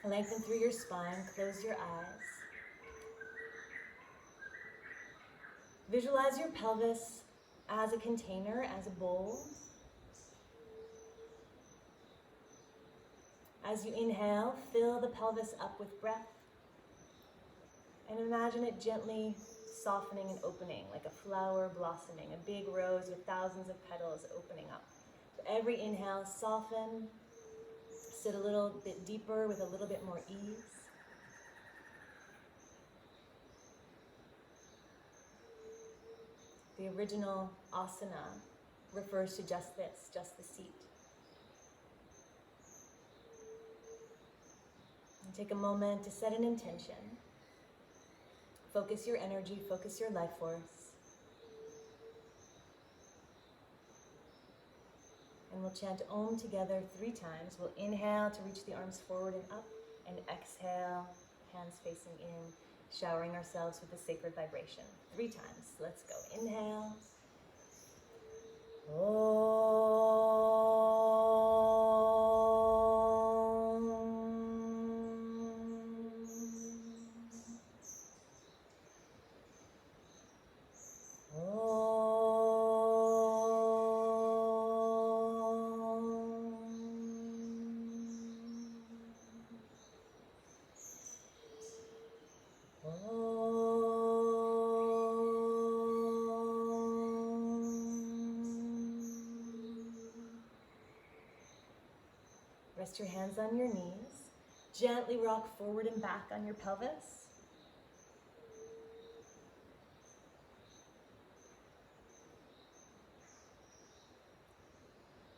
Lengthen through your spine, close your eyes. Visualize your pelvis as a container, as a bowl. As you inhale, fill the pelvis up with breath. And imagine it gently softening and opening, like a flower blossoming, a big rose with thousands of petals opening up. So every inhale, soften, sit a little bit deeper with a little bit more ease. The original asana refers to just this, just the seat. And take a moment to set an intention. Focus your energy, focus your life force. And we'll chant Om together 3 times. We'll inhale to reach the arms forward and up, and exhale, hands facing in, showering ourselves with a sacred vibration. 3 times. Let's go. Inhale. Rest your hands on your knees. Gently rock forward and back on your pelvis.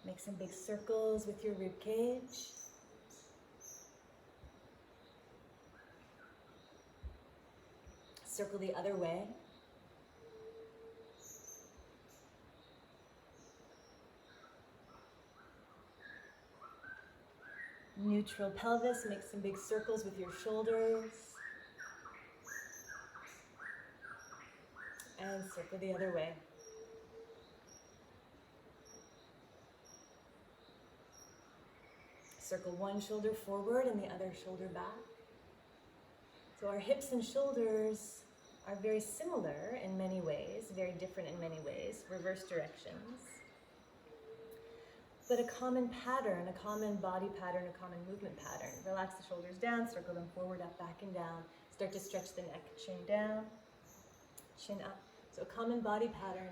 Make some big circles with your rib cage. Circle the other way. Neutral pelvis, make some big circles with your shoulders. And circle the other way. Circle one shoulder forward and the other shoulder back. So our hips and shoulders are very similar in many ways, very different in many ways, reverse directions. But a common pattern, a common body pattern, a common movement pattern. Relax the shoulders down, circle them forward, up, back, and down. Start to stretch the neck, chin down, chin up. So a common body pattern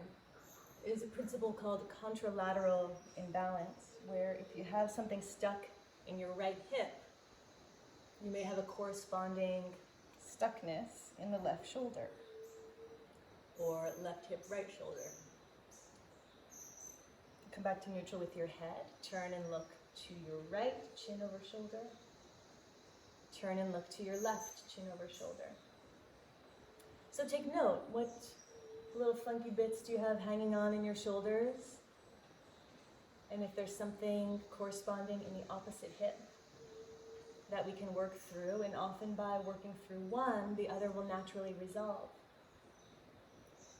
is a principle called contralateral imbalance, where if you have something stuck in your right hip, you may have a corresponding stuckness in the left shoulder, or left hip, right shoulder. Come back to neutral with your head. Turn and look to your right, chin over shoulder. Turn and look to your left, chin over shoulder. So take note, what little funky bits do you have hanging on in your shoulders? And if there's something corresponding in the opposite hip that we can work through, and often by working through one, the other will naturally resolve.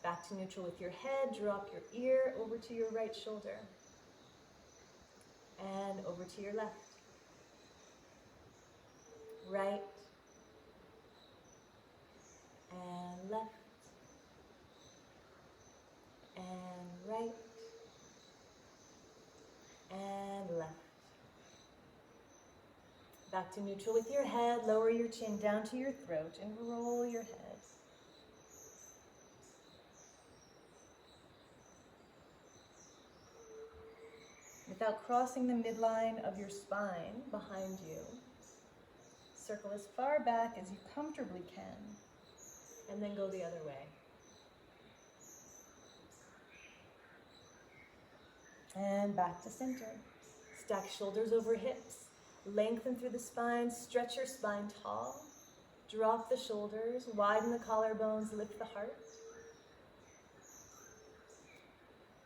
Back to neutral with your head, drop your ear over to your right shoulder and over to your left. Right and left and right and left. Back to neutral with your head, lower your chin down to your throat and roll your head. Without crossing the midline of your spine behind you, circle as far back as you comfortably can, and then go the other way. And back to center. Stack shoulders over hips, lengthen through the spine, stretch your spine tall, drop the shoulders, widen the collarbones, lift the heart.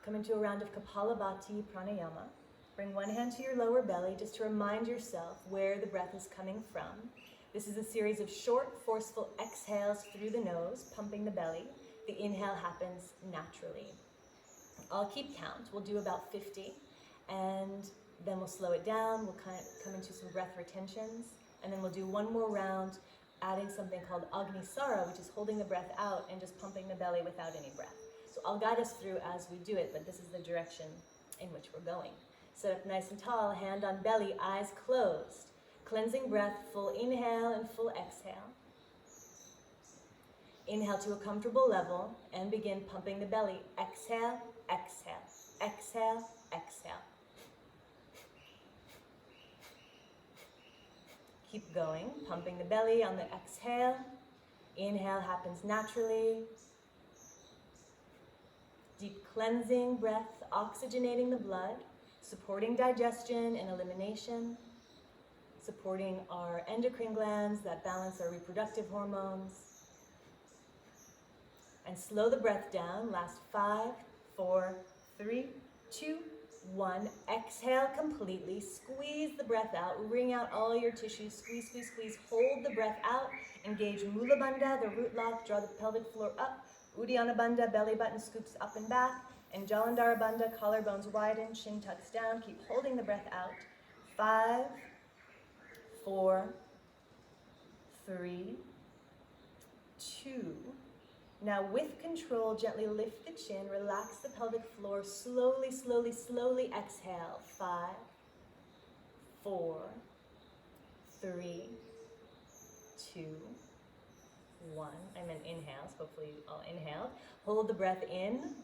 Come into a round of Kapalabhati Pranayama. Bring one hand to your lower belly just to remind yourself where the breath is coming from. This is a series of short, forceful exhales through the nose, pumping the belly. The inhale happens naturally. I'll keep count. We'll do about 50, and then we'll slow it down. We'll come into some breath retentions. And then we'll do one more round, adding something called Agnisara, which is holding the breath out and just pumping the belly without any breath. So I'll guide us through as we do it, but this is the direction in which we're going. Sit up nice and tall, hand on belly, eyes closed. Cleansing breath, full inhale and full exhale. Inhale to a comfortable level and begin pumping the belly. Exhale, exhale, exhale, exhale. Keep going, pumping the belly on the exhale. Inhale happens naturally. Deep cleansing breath, oxygenating the blood, supporting digestion and elimination, supporting our endocrine glands that balance our reproductive hormones. And slow the breath down. Last 5, 4, 3, 2, 1. Exhale completely. Squeeze the breath out. Wring out all your tissues. Squeeze, squeeze, squeeze. Hold the breath out. Engage Mula Bandha, the root lock. Draw the pelvic floor up. Uddiyana Bandha, belly button scoops up and back. And Jalandhara Bandha, collarbones widen, chin tucks down. Keep holding the breath out. 5, 4, 3, 2. Now with control, gently lift the chin, relax the pelvic floor, slowly, slowly, slowly exhale. 5, 4, 3, 2, 1. I meant inhales, hopefully you all inhaled. Hold the breath in.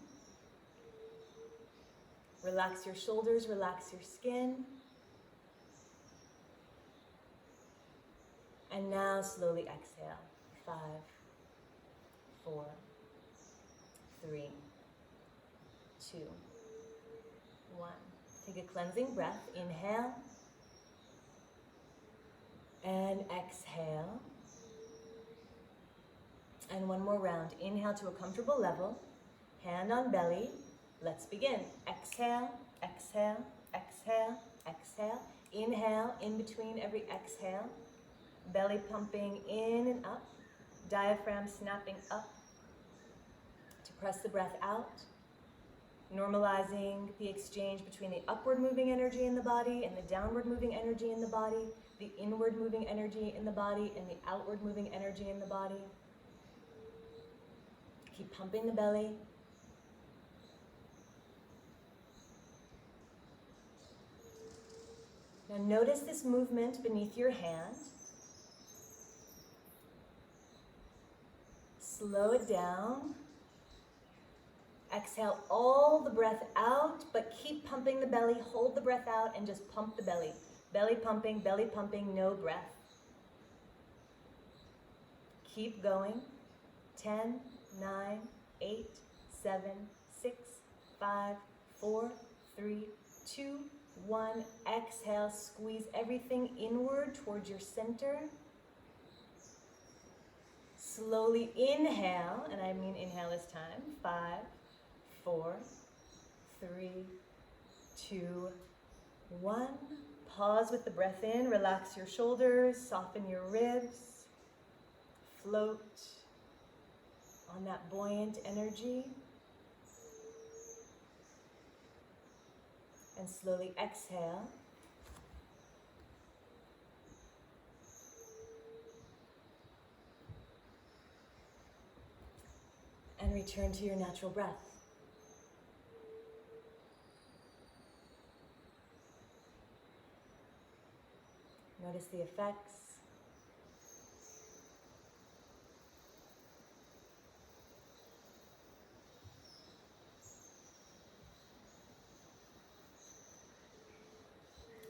Relax your shoulders, relax your skin. And now slowly exhale. 5, 4, 3, 2, 1. Take a cleansing breath. Inhale and exhale. And one more round. Inhale to a comfortable level. Hand on belly. Let's begin. Exhale, exhale, exhale, exhale. Inhale in between every exhale. Belly pumping in and up. Diaphragm snapping up to press the breath out, normalizing the exchange between the upward moving energy in the body and the downward moving energy in the body, the inward moving energy in the body and the outward moving energy in the body. Keep pumping the belly. Now notice this movement beneath your hand. Slow it down. Exhale all the breath out, but keep pumping the belly. Hold the breath out and just pump the belly. Belly pumping, no breath. Keep going. 10, 9, 8, 7, 6, 5, 4, 3, 2, 1. Exhale, squeeze everything inward towards your center. Slowly inhale, and I mean inhale this time. 5, 4, 3, 2, 1. Pause with the breath in. Relax your shoulders, soften your ribs. Float on that buoyant energy. And slowly exhale. And return to your natural breath. Notice the effects.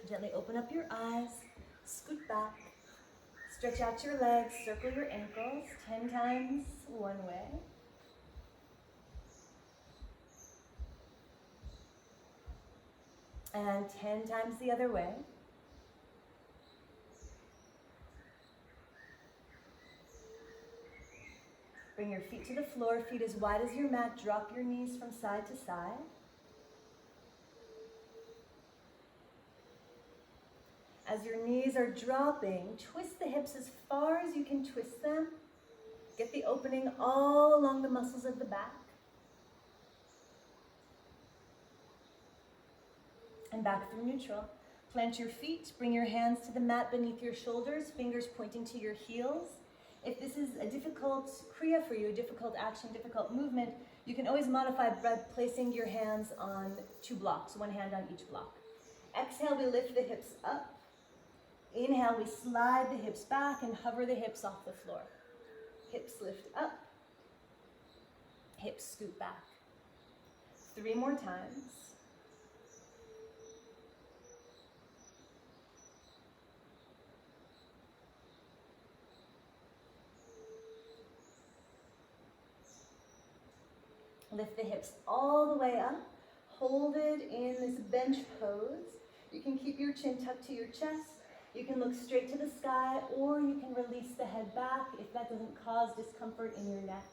Gently open up your eyes, scoot back, stretch out your legs, circle your ankles 10 times one way. And 10 times the other way. Bring your feet to the floor, feet as wide as your mat. Drop your knees from side to side. As your knees are dropping, twist the hips as far as you can twist them. Get the opening all along the muscles of the back. And back through neutral. Plant your feet, bring your hands to the mat beneath your shoulders, fingers pointing to your heels. If this is a difficult kriya for you, a difficult action, difficult movement, you can always modify by placing your hands on 2 blocks, 1 hand on each block. Exhale, we lift the hips up. Inhale, we slide the hips back and hover the hips off the floor. Hips lift up. Hips scoot back. 3 more times. Lift the hips all the way up. Hold it in this bench pose. You can keep your chin tucked to your chest. You can look straight to the sky, or you can release the head back if that doesn't cause discomfort in your neck.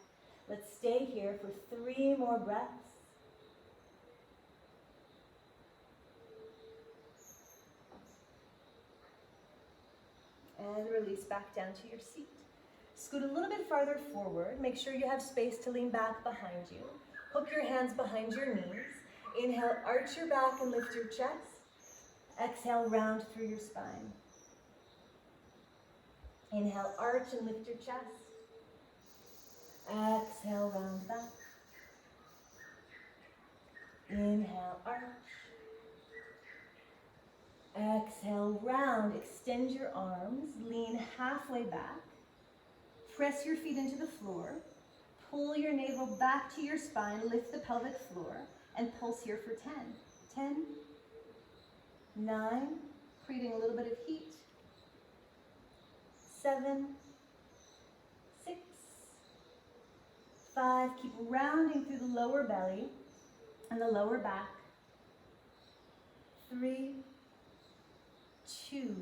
Let's stay here for 3 more breaths. And release back down to your seat. Scoot a little bit farther forward. Make sure you have space to lean back behind you. Hook your hands behind your knees. Inhale, arch your back and lift your chest. Exhale, round through your spine. Inhale, arch and lift your chest. Exhale, round back. Inhale, arch. Exhale, round. Extend your arms. Lean halfway back. Press your feet into the floor. Pull your navel back to your spine. Lift the pelvic floor. And pulse here for 10. 10, 9, creating a little bit of heat. 7, 6, 5. Keep rounding through the lower belly and the lower back. 3, 2,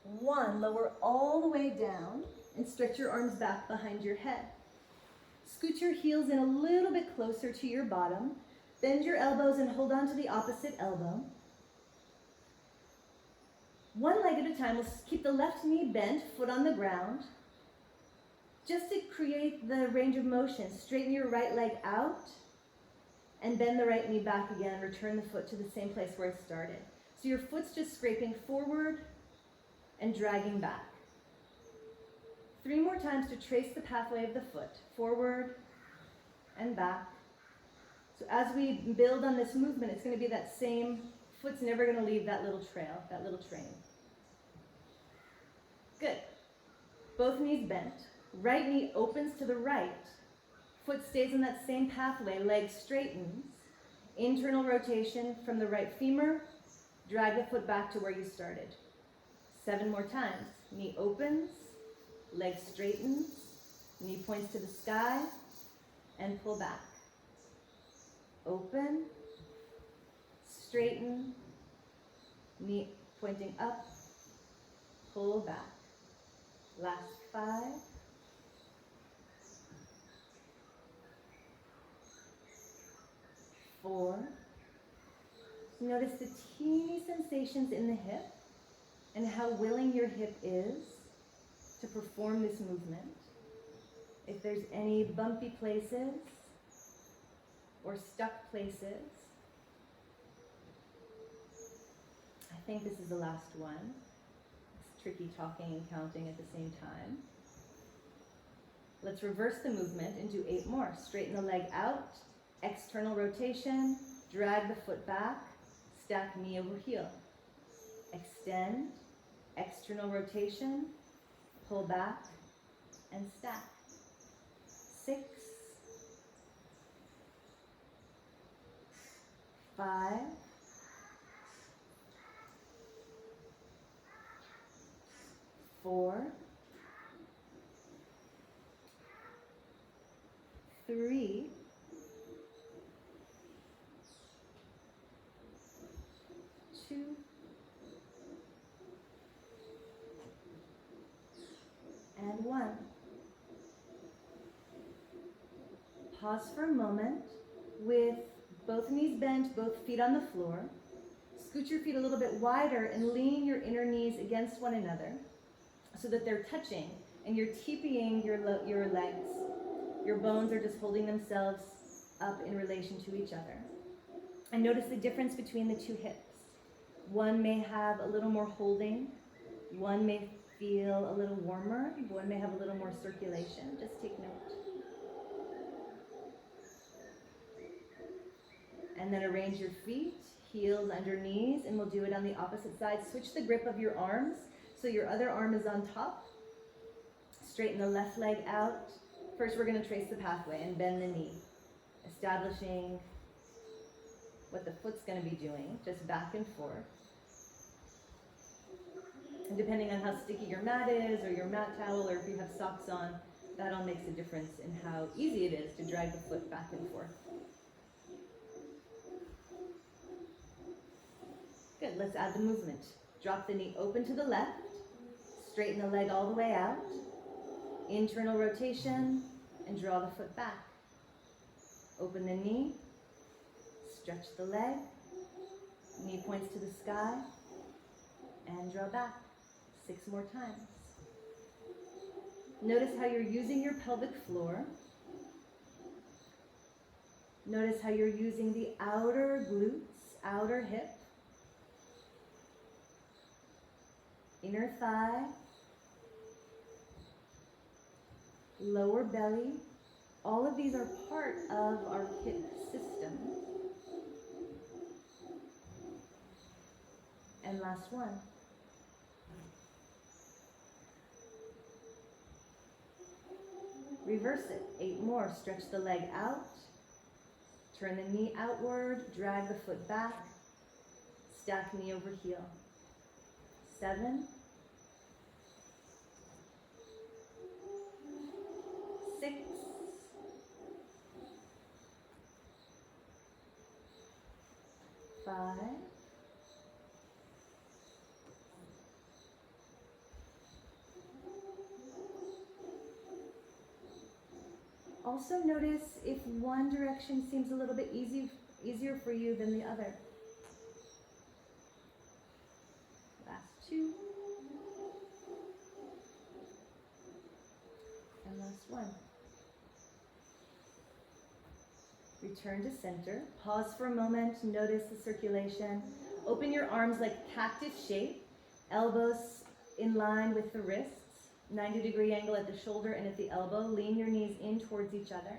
1. Lower all the way down and stretch your arms back behind your head. Scoot your heels in a little bit closer to your bottom. Bend your elbows and hold on to the opposite elbow. 1 leg at a time. We'll keep the left knee bent, foot on the ground. Just to create the range of motion, straighten your right leg out and bend the right knee back again. Return the foot to the same place where it started. So your foot's just scraping forward and dragging back. 3 more times to trace the pathway of the foot, forward and back. So as we build on this movement, it's going to be that same, foot's never going to leave that little trail, that little train. Good. Both knees bent. Right knee opens to the right. Foot stays in that same pathway, leg straightens. Internal rotation from the right femur. Drag the foot back to where you started. 7 more times. Knee opens, leg straightens, knee points to the sky, and pull back. Open, straighten, knee pointing up, pull back. Last 5. 4. Notice the teeny sensations in the hip and how willing your hip is to perform this movement. If there's any bumpy places or stuck places, I think this is the last one. It's tricky talking and counting at the same time. Let's reverse the movement and do 8 more. Straighten the leg out, external rotation, drag the foot back, stack knee over heel. Extend, external rotation, pull back, and stack. 6, 5, 4, 3, 2, and 1. Pause for a moment with both knees bent, both feet on the floor. Scoot your feet a little bit wider and lean your inner knees against one another so that they're touching and you're TPing your legs. Your bones are just holding themselves up in relation to each other. And notice the difference between the 2 hips. One may have a little more holding. One may feel a little warmer. One may have a little more circulation. Just take note. And then arrange your feet, heels under knees, and we'll do it on the opposite side. Switch the grip of your arms so your other arm is on top. Straighten the left leg out. First, we're going to trace the pathway and bend the knee, establishing what the foot's going to be doing, just back and forth. And depending on how sticky your mat is, or your mat towel, or if you have socks on, that all makes a difference in how easy it is to drag the foot back and forth. Good, let's add the movement. Drop the knee open to the left, straighten the leg all the way out, internal rotation, and draw the foot back. Open the knee, stretch the leg, knee points to the sky, and draw back. 6 more times. Notice how you're using your pelvic floor. Notice how you're using the outer glutes, outer hip, inner thigh, lower belly. All of these are part of our hip system. And last one. Reverse it. 8 more. Stretch the leg out. Turn the knee outward. Drag the foot back. Stack knee over heel. 7. 6. 5. Also notice if one direction seems a little bit easier for you than the other. Last 2. And last 1. Return to center. Pause for a moment. Notice the circulation. Open your arms like cactus shape. Elbows in line with the wrists. 90-degree angle at the shoulder and at the elbow. Lean your knees in towards each other.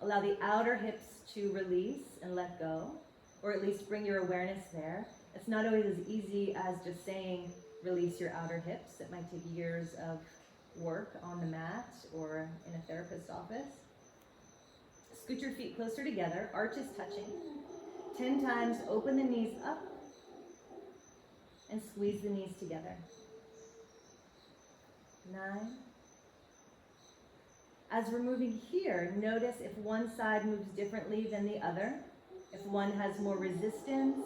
Allow the outer hips to release and let go, or at least bring your awareness there. It's not always as easy as just saying, release your outer hips. It might take years of work on the mat or in a therapist's office. Scoot your feet closer together, arches touching. 10 times, open the knees up and squeeze the knees together. 9. As we're moving here, notice if one side moves differently than the other. If one has more resistance,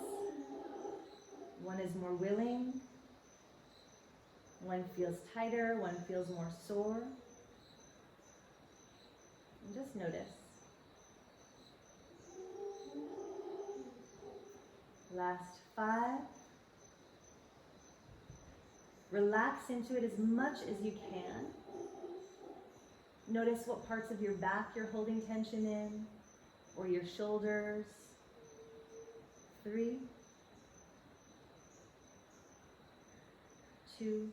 one is more willing, one feels tighter, one feels more sore. And just notice. Last 5. Relax into it as much as you can. Notice what parts of your back you're holding tension in, or your shoulders. 3, 2,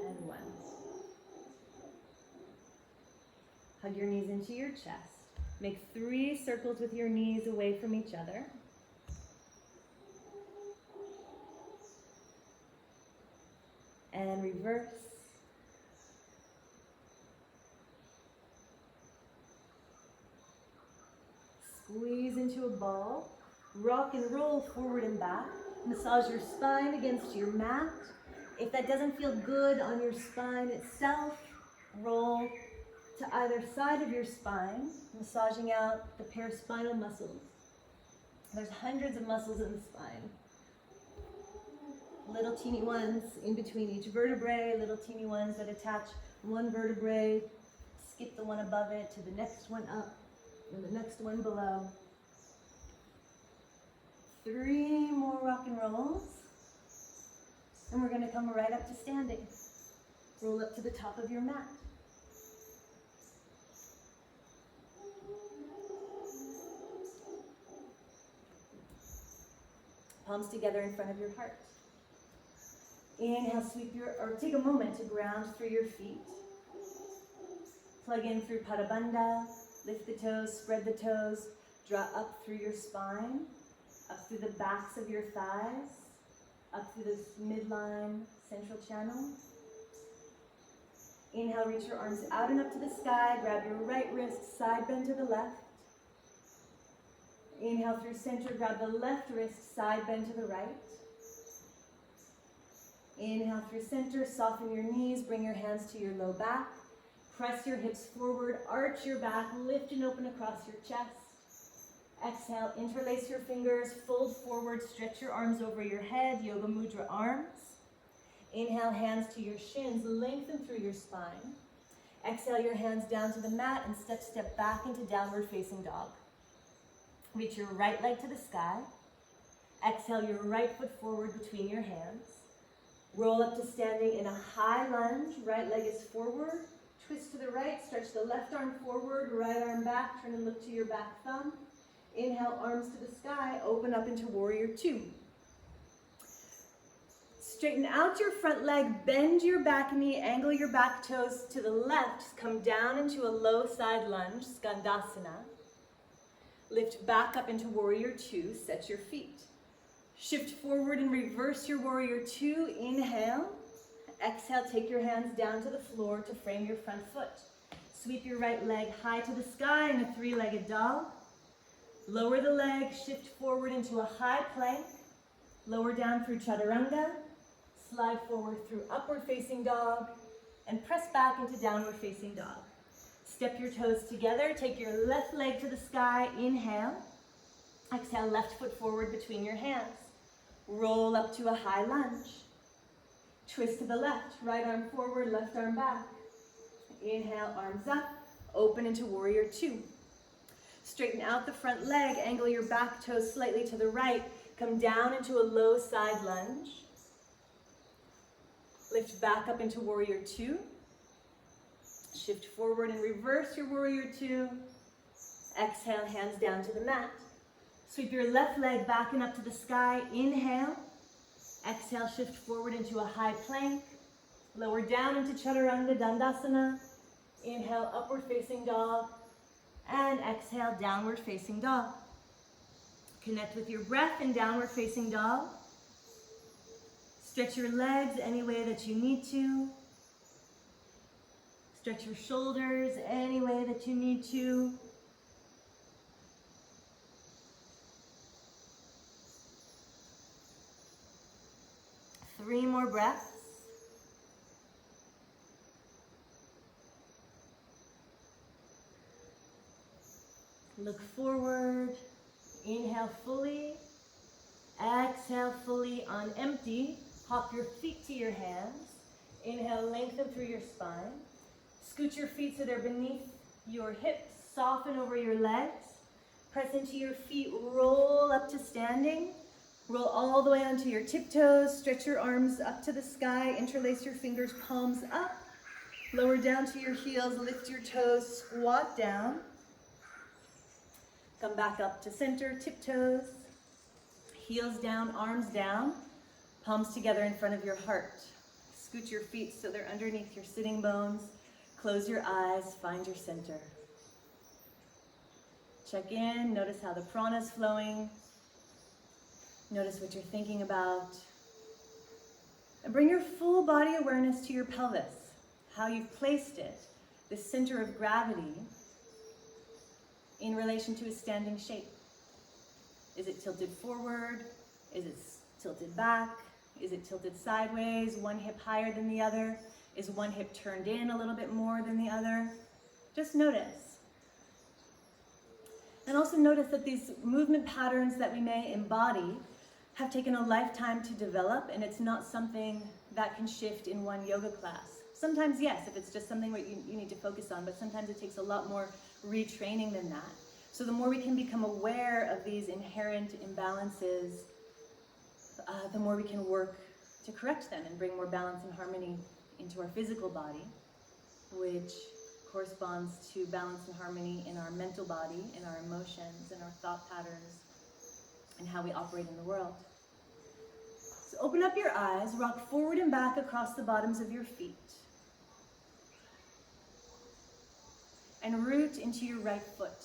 and 1. Hug your knees into your chest. Make 3 circles with your knees away from each other. And reverse. Squeeze into a ball. Rock and roll forward and back. Massage your spine against your mat. If that doesn't feel good on your spine itself, roll to either side of your spine, massaging out the paraspinal muscles. There's hundreds of muscles in the spine. Little teeny ones in between each vertebrae, little teeny ones that attach one vertebrae, skip the one above it to the next one up, and the next one below. 3 more rock and rolls. And we're going to come right up to standing. Roll up to the top of your mat. Palms together in front of your heart. Inhale, take a moment to ground through your feet. Plug in through Padabandha, lift the toes, spread the toes, draw up through your spine, up through the backs of your thighs, up through this midline central channel. Inhale, reach your arms out and up to the sky, grab your right wrist, side bend to the left. Inhale through center, grab the left wrist, side bend to the right. Inhale through center, soften your knees, bring your hands to your low back. Press your hips forward, arch your back, lift and open across your chest. Exhale, interlace your fingers, fold forward, stretch your arms over your head, Yoga Mudra arms. Inhale, hands to your shins, lengthen through your spine. Exhale your hands down to the mat and step back into downward facing dog. Reach your right leg to the sky. Exhale your right foot forward between your hands. Roll up to standing in a high lunge. Right leg is forward. Twist to the right. Stretch the left arm forward. Right arm back. Turn and look to your back thumb. Inhale, arms to the sky. Open up into Warrior Two. Straighten out your front leg. Bend your back knee. Angle your back toes to the left. Come down into a low side lunge, Skandasana. Lift back up into Warrior Two. Set your feet. Shift forward and reverse your Warrior Two. Inhale. Exhale, take your hands down to the floor to frame your front foot. Sweep your right leg high to the sky in a three-legged dog. Lower the leg, shift forward into a high plank. Lower down through Chaturanga. Slide forward through upward facing dog. And press back into downward facing dog. Step your toes together. Take your left leg to the sky. Inhale. Exhale, left foot forward between your hands. Roll up to a high lunge. Twist to the left. Right arm forward, left arm back. Inhale, arms up. Open into Warrior Two. Straighten out the front leg. Angle your back toes slightly to the right. Come down into a low side lunge. Lift back up into Warrior Two. Shift forward and reverse your Warrior Two. Exhale, hands down to the mat. Sweep your left leg back and up to the sky. Inhale. Exhale, shift forward into a high plank. Lower down into Chaturanga Dandasana. Inhale, upward facing dog. And exhale, downward facing dog. Connect with your breath in downward facing dog. Stretch your legs any way that you need to. Stretch your shoulders any way that you need to. Three more breaths. Look forward. Inhale fully. Exhale fully on empty. Hop your feet to your hands. Inhale, lengthen through your spine. Scoot your feet so they're beneath your hips. Soften over your legs. Press into your feet. Roll up to standing. Roll all the way onto your tiptoes. Stretch your arms up to the sky. Interlace your fingers, palms up. Lower down to your heels. Lift your toes. Squat down. Come back up to center, tiptoes. Heels down, arms down. Palms together in front of your heart. Scoot your feet so they're underneath your sitting bones. Close your eyes, find your center. Check in, notice how the prana is flowing. Notice what you're thinking about. And bring your full body awareness to your pelvis, how you've placed it, the center of gravity in relation to a standing shape. Is it tilted forward? Is it tilted back? Is it tilted sideways, one hip higher than the other? Is one hip turned in a little bit more than the other? Just notice. And also notice that these movement patterns that we may embody have taken a lifetime to develop, and it's not something that can shift in one yoga class. Sometimes, yes, if it's just something that you need to focus on, but sometimes it takes a lot more retraining than that. So the more we can become aware of these inherent imbalances, the more we can work to correct them and bring more balance and harmony into our physical body, which corresponds to balance and harmony in our mental body, in our emotions, in our thought patterns, and how we operate in the world. So open up your eyes, rock forward and back across the bottoms of your feet. And root into your right foot.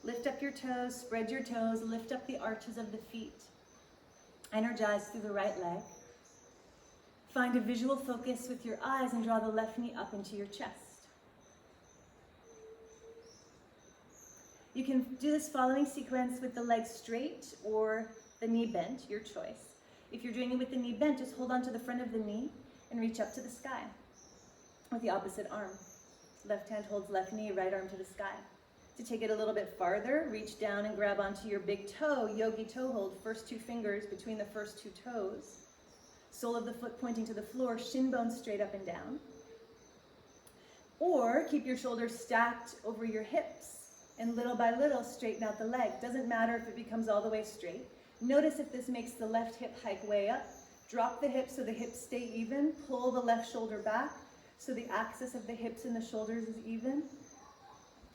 Lift up your toes, spread your toes, lift up the arches of the feet. Energize through the right leg. Find a visual focus with your eyes and draw the left knee up into your chest. You can do this following sequence with the legs straight or the knee bent, your choice. If you're doing it with the knee bent, just hold on to the front of the knee and reach up to the sky with the opposite arm. Left hand holds left knee, right arm to the sky. To take it a little bit farther, reach down and grab onto your big toe, yogi toe hold, first two fingers between the first two toes. Sole of the foot pointing to the floor, shin bones straight up and down. Or keep your shoulders stacked over your hips and little by little straighten out the leg. Doesn't matter if it becomes all the way straight. Notice if this makes the left hip hike way up. Drop the hips so the hips stay even. Pull the left shoulder back so the axis of the hips and the shoulders is even.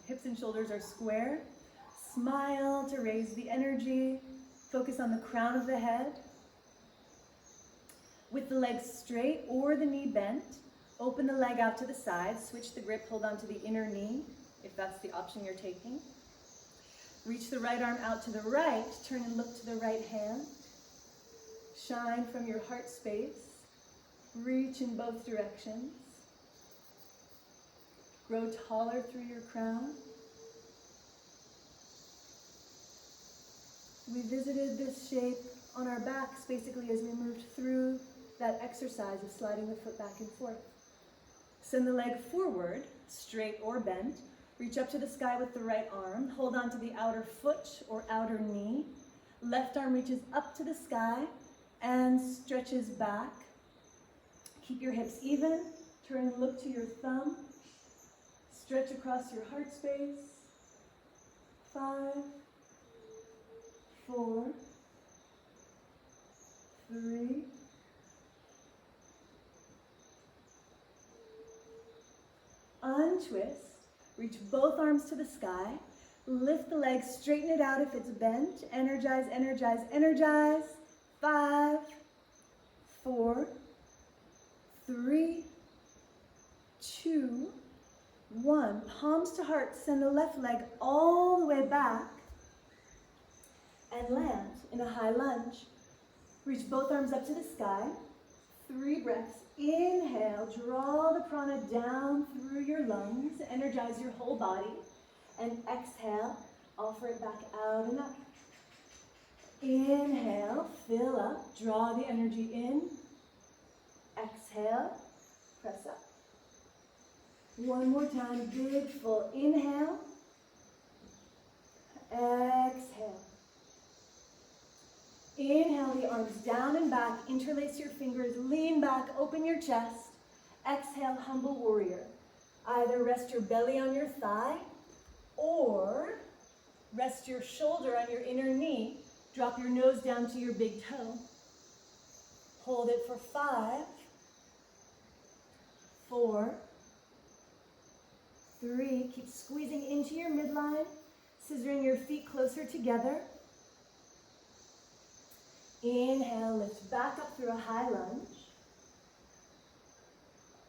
Hips and shoulders are square. Smile to raise the energy. Focus on the crown of the head. With the legs straight or the knee bent, open the leg out to the side. Switch the grip, hold on to the inner knee, if that's the option you're taking. Reach the right arm out to the right. Turn and look to the right hand. Shine from your heart space. Reach in both directions. Grow taller through your crown. We visited this shape on our backs basically as we moved through that exercise of sliding the foot back and forth. Send the leg forward, straight or bent. Reach up to the sky with the right arm. Hold on to the outer foot or outer knee. Left arm reaches up to the sky and stretches back. Keep your hips even. Turn and look to your thumb. Stretch across your heart space. 5, 4, 3, untwist. Reach both arms to the sky. Lift the leg, straighten it out if it's bent. Energize, energize, energize. 5, 4, 3, 2, 1. Palms to heart. Send the left leg all the way back and land in a high lunge. Reach both arms up to the sky. 3 breaths. Inhale, draw the prana down through your lungs. Energize your whole body. And exhale, offer it back out and up. Inhale, fill up, draw the energy in. Exhale, press up. One more time, big full inhale. Exhale. Inhale the arms down and back, interlace your fingers, lean back, open your chest. Exhale, humble warrior. Either rest your belly on your thigh or rest your shoulder on your inner knee. Drop your nose down to your big toe. Hold it for 5, 4, 3. Keep squeezing into your midline, scissoring your feet closer together. Inhale, lift back up through a high lunge.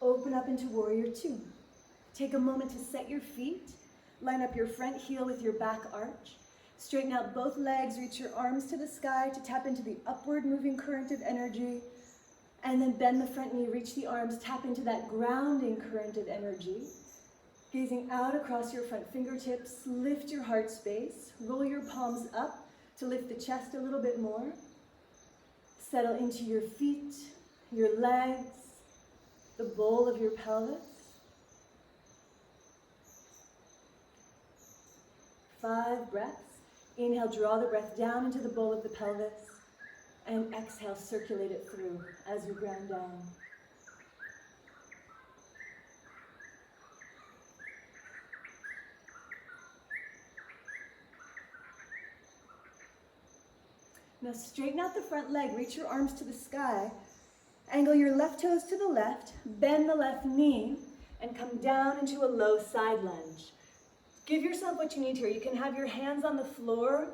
Open up into warrior 2. Take a moment to set your feet. Line up your front heel with your back arch. Straighten out both legs, reach your arms to the sky to tap into the upward moving current of energy. And then bend the front knee, reach the arms, tap into that grounding current of energy. Gazing out across your front fingertips, lift your heart space. Roll your palms up to lift the chest a little bit more. Settle into your feet, your legs, the bowl of your pelvis. 5 breaths. Inhale, draw the breath down into the bowl of the pelvis. And exhale, circulate it through as you ground down. Now straighten out the front leg, reach your arms to the sky, angle your left toes to the left, bend the left knee, and come down into a low side lunge. Give yourself what you need here. You can have your hands on the floor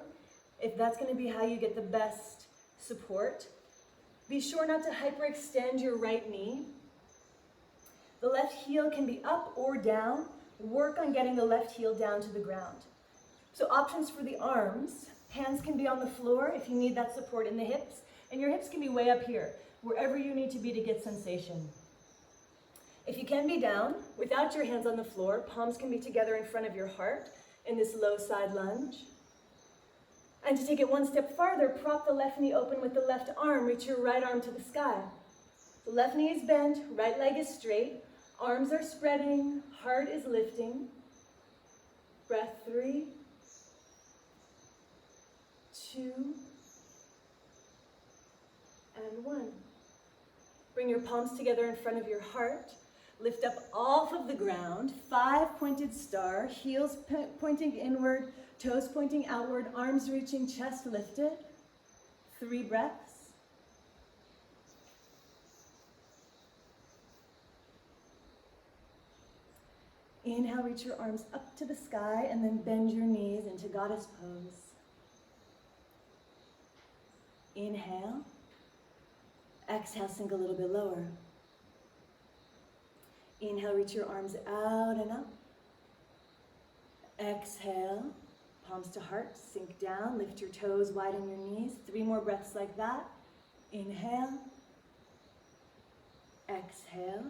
if that's going to be how you get the best support. Be sure not to hyperextend your right knee. The left heel can be up or down. Work on getting the left heel down to the ground. So options for the arms. Hands can be on the floor if you need that support in the hips. And your hips can be way up here, wherever you need to be to get sensation. If you can be down, without your hands on the floor, palms can be together in front of your heart in this low side lunge. And to take it one step farther, prop the left knee open with the left arm. Reach your right arm to the sky. The left knee is bent, right leg is straight. Arms are spreading, heart is lifting. Breath 3, 2, and 1. Bring your palms together in front of your heart. Lift up off of the ground, 5 pointed star, heels pointing inward, toes pointing outward, arms reaching, chest lifted. 3 breaths. Inhale, reach your arms up to the sky, and then bend your knees into goddess pose. Inhale. Exhale, sink a little bit lower. Inhale, reach your arms out and up. Exhale, palms to heart, sink down, lift your toes, widen your knees. 3 more breaths like that. Inhale. Exhale.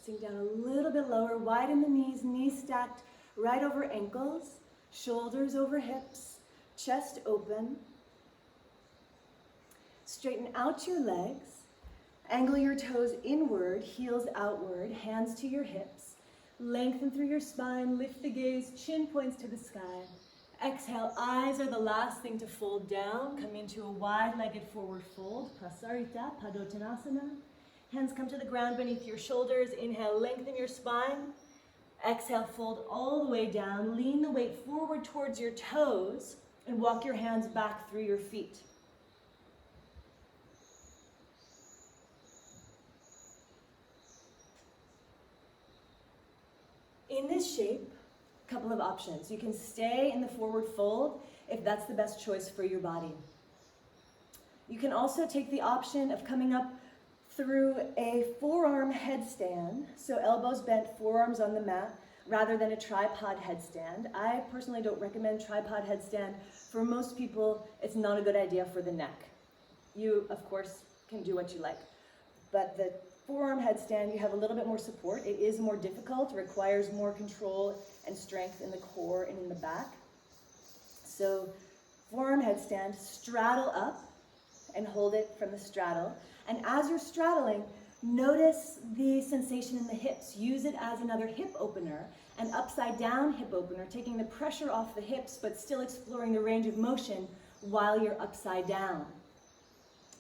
Sink down a little bit lower, widen the knees stacked right over ankles, shoulders over hips, chest open. Straighten out your legs, angle your toes inward, heels outward, hands to your hips. Lengthen through your spine, lift the gaze, chin points to the sky. Exhale, eyes are the last thing to fold down. Come into a wide-legged forward fold, Prasarita, Padottanasana. Hands come to the ground beneath your shoulders. Inhale, lengthen your spine. Exhale, fold all the way down. Lean the weight forward towards your toes and walk your hands back through your feet. In this shape, a couple of options. You can stay in the forward fold if that's the best choice for your body. You can also take the option of coming up through a forearm headstand, so elbows bent, forearms on the mat, rather than a tripod headstand. I personally don't recommend tripod headstand. For most people, it's not a good idea for the neck. You, of course, can do what you like. But the forearm headstand, you have a little bit more support. It is more difficult, requires more control and strength in the core and in the back. So forearm headstand, straddle up and hold it from the straddle. And as you're straddling, notice the sensation in the hips. Use it as another hip opener, an upside down hip opener, taking the pressure off the hips, but still exploring the range of motion while you're upside down.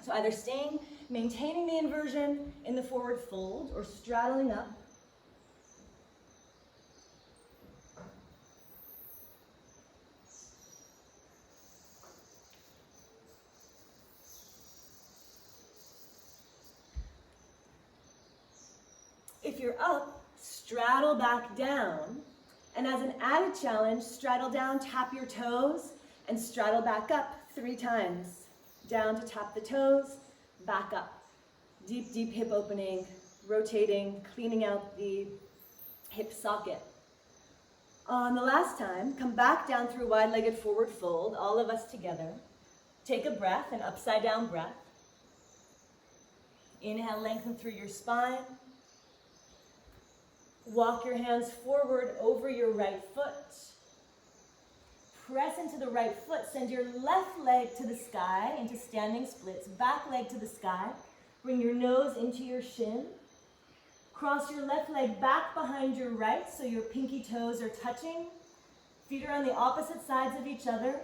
So either maintaining the inversion in the forward fold, or straddling up. If you're up, straddle back down. And as an added challenge, straddle down, tap your toes, and straddle back up 3 times. Down to tap the toes, back up. Deep, deep hip opening, rotating, cleaning out the hip socket. On the last time, come back down through wide-legged forward fold, all of us together. Take a breath, an upside down breath. Inhale, lengthen through your spine. Walk your hands forward over your right foot. Press into the right foot. Send your left leg to the sky into standing splits. Back leg to the sky. Bring your nose into your shin. Cross your left leg back behind your right so your pinky toes are touching. Feet are on the opposite sides of each other.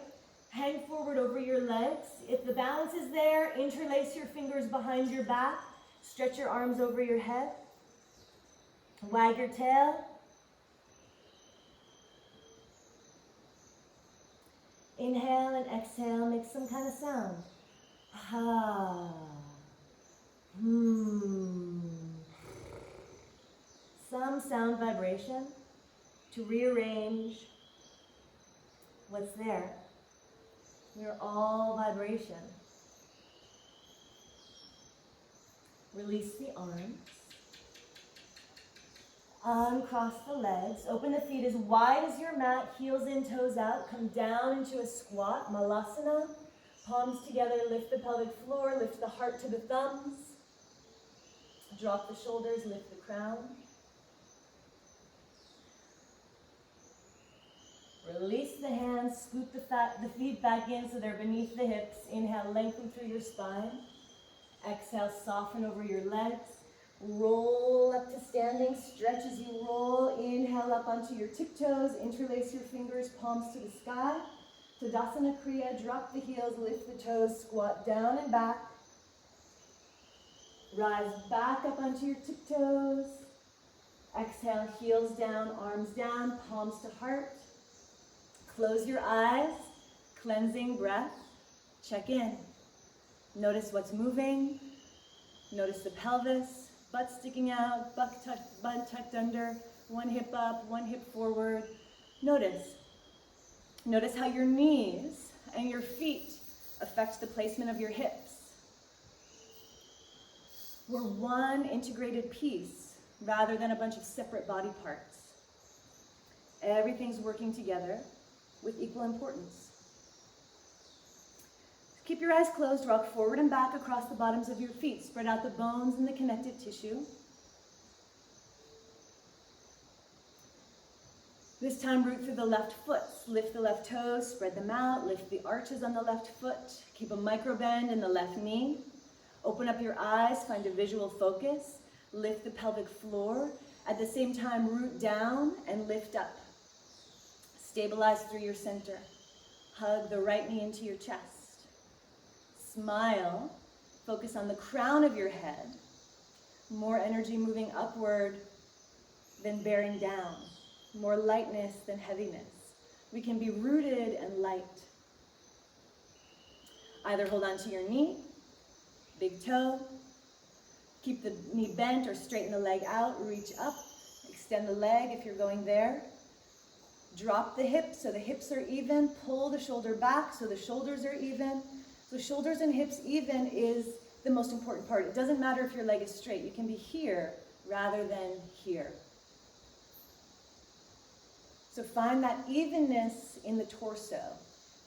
Hang forward over your legs. If the balance is there, interlace your fingers behind your back. Stretch your arms over your head. Wag your tail. Inhale and exhale, make some kind of sound. Ha. some sound vibration to rearrange what's there. We're all vibration. Release the arms. Uncross the legs. Open the feet as wide as your mat. Heels in, toes out. Come down into a squat. Malasana. Palms together. Lift the pelvic floor. Lift the heart to the thumbs. Drop the shoulders. Lift the crown. Release the hands. Scoot the feet back in so they're beneath the hips. Inhale, lengthen through your spine. Exhale, soften over your legs. Roll up to standing. Stretch as you roll. Inhale up onto your tiptoes. Interlace your fingers, palms to the sky. Tadasana Kriya. Drop the heels, lift the toes. Squat down and back. Rise back up onto your tiptoes. Exhale, heels down, arms down, palms to heart. Close your eyes. Cleansing breath. Check in. Notice what's moving. Notice the pelvis, butt sticking out, butt tucked under, one hip up, one hip forward. Notice. Notice how your knees and your feet affect the placement of your hips. We're one integrated piece rather than a bunch of separate body parts. Everything's working together with equal importance. Keep your eyes closed, rock forward and back across the bottoms of your feet. Spread out the bones and the connective tissue. This time, root through the left foot. Lift the left toes, spread them out. Lift the arches on the left foot. Keep a micro bend in the left knee. Open up your eyes, find a visual focus. Lift the pelvic floor. At the same time, root down and lift up. Stabilize through your center. Hug the right knee into your chest. Smile. Focus on the crown of your head. More energy moving upward than bearing down. More lightness than heaviness. We can be rooted and light. Either hold on to your knee, big toe. Keep the knee bent or straighten the leg out. Reach up. Extend the leg if you're going there. Drop the hips so the hips are even. Pull the shoulder back so the shoulders are even. So shoulders and hips even is the most important part. It doesn't matter if your leg is straight. You can be here rather than here. So find that evenness in the torso.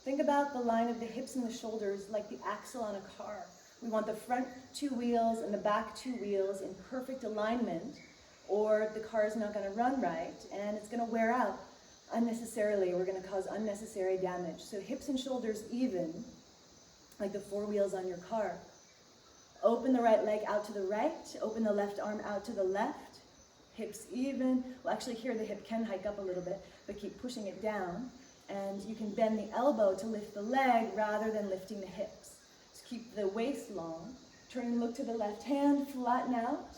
Think about the line of the hips and the shoulders like the axle on a car. We want the front two wheels and the back two wheels in perfect alignment, or the car is not going to run right and it's going to wear out unnecessarily. We're going to cause unnecessary damage. So hips and shoulders even, like the four wheels on your car. Open the right leg out to the right. Open the left arm out to the left. Hips even. Well, actually here the hip can hike up a little bit, but keep pushing it down. And you can bend the elbow to lift the leg rather than lifting the hips. So keep the waist long. Turn and look to the left hand. Flatten out.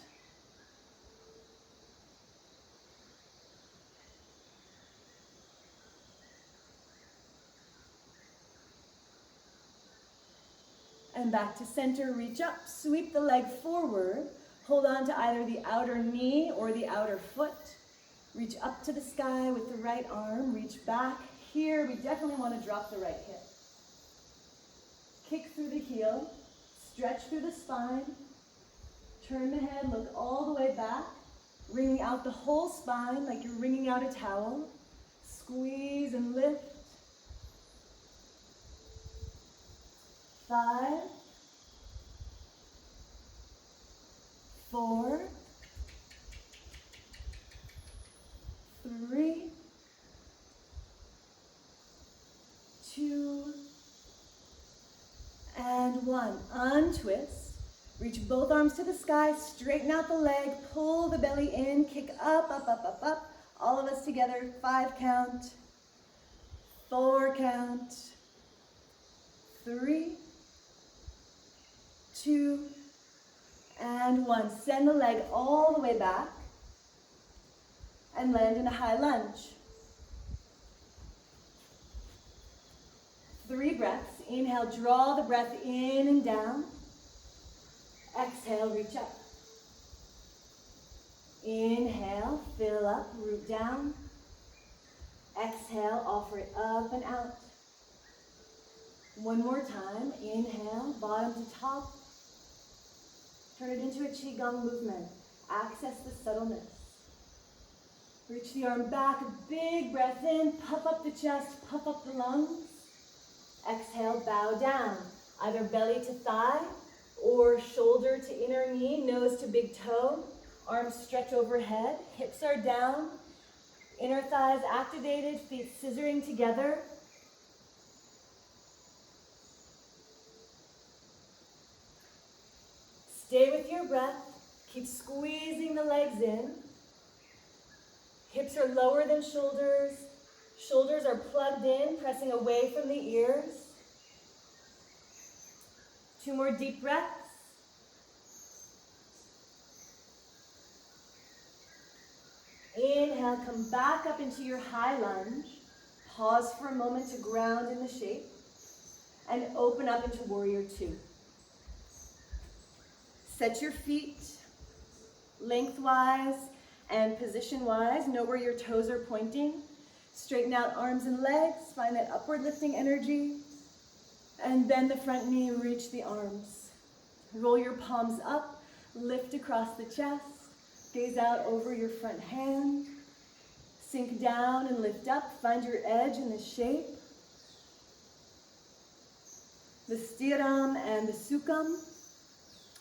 And back to center, reach up, sweep the leg forward, hold on to either the outer knee or the outer foot. Reach up to the sky with the right arm, reach back. Here, we definitely want to drop the right hip. Kick through the heel, stretch through the spine, turn the head, look all the way back, wringing out the whole spine like you're wringing out a towel. Squeeze and lift. 5, 4, 3, 2, and 1. Untwist. Reach both arms to the sky, straighten out the leg, pull the belly in, kick up, up, up, up, up. All of us together, 5 count, 4 count, 3, 2, and 1. Send the leg all the way back and land in a high lunge. 3 breaths. Inhale, draw the breath in and down. Exhale, reach up. Inhale, fill up, root down. Exhale, offer it up and out. One more time. Inhale, bottom to top. Turn it into a Qigong movement. Access the subtleness. Reach the arm back, a big breath in, puff up the chest, puff up the lungs. Exhale, bow down, either belly to thigh or shoulder to inner knee, nose to big toe. Arms stretch overhead, hips are down, inner thighs activated, feet scissoring together. Stay with your breath, keep squeezing the legs in. Hips are lower than shoulders. Shoulders are plugged in, pressing away from the ears. 2 more deep breaths. Inhale, come back up into your high lunge. Pause for a moment to ground in the shape. And open up into Warrior 2. Set your feet lengthwise and position-wise. Know where your toes are pointing. Straighten out arms and legs. Find that upward lifting energy. And bend the front knee, reach the arms. Roll your palms up, lift across the chest. Gaze out over your front hand. Sink down and lift up. Find your edge in the shape. The stiram and the sukham.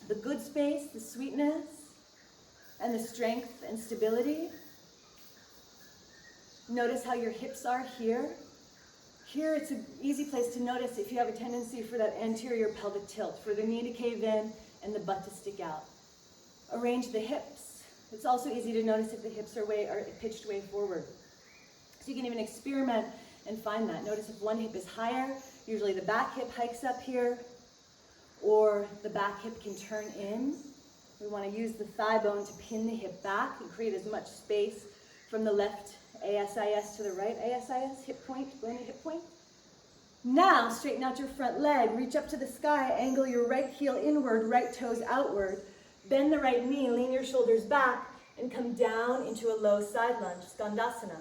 The good space, the sweetness, and the strength and stability. Notice how your hips are here. Here it's an easy place to notice if you have a tendency for that anterior pelvic tilt, for the knee to cave in and the butt to stick out. Arrange the hips. It's also easy to notice if the hips are pitched way forward. So you can even experiment and find that. Notice if one hip is higher, usually the back hip hikes up here, or the back hip can turn in. We want to use the thigh bone to pin the hip back and create as much space from the left ASIS to the right ASIS, hip point, bony hip point. Now, straighten out your front leg, reach up to the sky, angle your right heel inward, right toes outward, bend the right knee, lean your shoulders back, and come down into a low side lunge, Skandasana.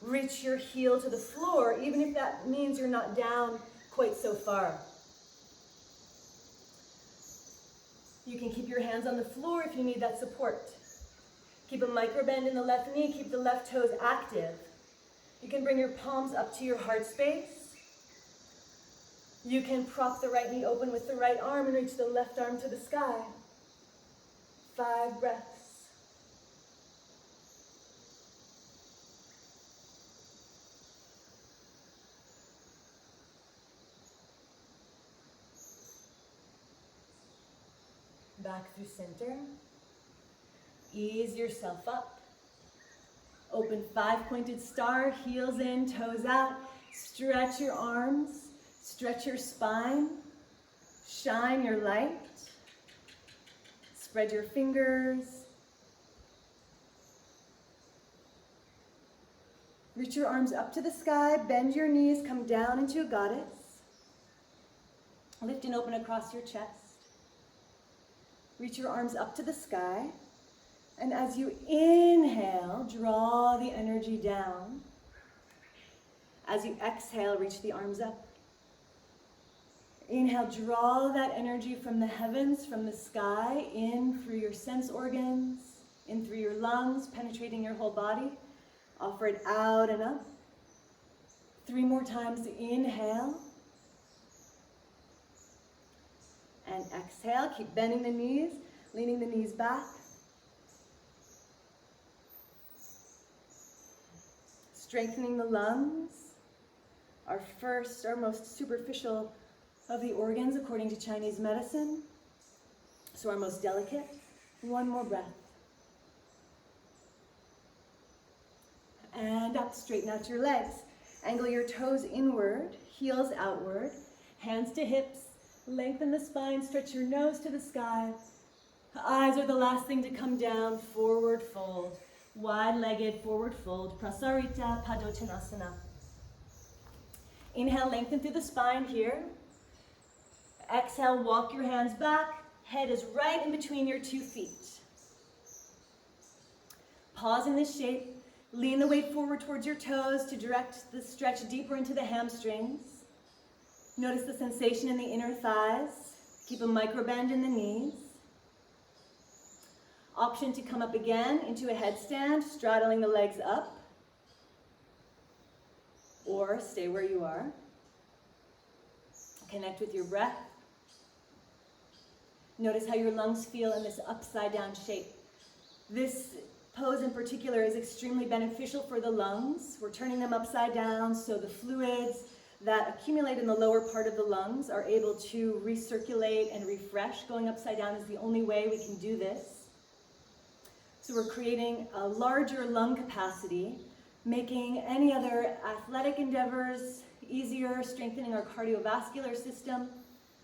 Reach your heel to the floor, even if that means you're not down quite so far. You can keep your hands on the floor if you need that support. Keep a micro bend in the left knee, keep the left toes active. You can bring your palms up to your heart space. You can prop the right knee open with the right arm and reach the left arm to the sky. 5 breaths. Back through center. Ease yourself up. Open 5-pointed star, heels in, toes out. Stretch your arms, stretch your spine, shine your light. Spread your fingers. Reach your arms up to the sky, bend your knees, come down into a goddess. Lift and open across your chest. Reach your arms up to the sky. And as you inhale, draw the energy down. As you exhale, reach the arms up. Inhale, draw that energy from the heavens, from the sky, in through your sense organs, in through your lungs, penetrating your whole body. Offer it out and up. 3 more times. Inhale. And exhale. Keep bending the knees, leaning the knees back. Strengthening the lungs, our most superficial of the organs according to Chinese medicine. So our most delicate. 1 more breath. And up, straighten out your legs. Angle your toes inward, heels outward, hands to hips. Lengthen the spine, stretch your nose to the sky. Eyes are the last thing to come down, forward fold. Wide-legged forward fold, Prasarita Padottanasana. Inhale, lengthen through the spine here. Exhale, walk your hands back. Head is right in between your 2 feet. Pause in this shape. Lean the weight forward towards your toes to direct the stretch deeper into the hamstrings. Notice the sensation in the inner thighs. Keep a micro bend in the knees. Option to come up again into a headstand, straddling the legs up. Or stay where you are. Connect with your breath. Notice how your lungs feel in this upside down shape. This pose in particular is extremely beneficial for the lungs. We're turning them upside down so the fluids that accumulate in the lower part of the lungs are able to recirculate and refresh. Going upside down is the only way we can do this. So we're creating a larger lung capacity, making any other athletic endeavors easier, strengthening our cardiovascular system.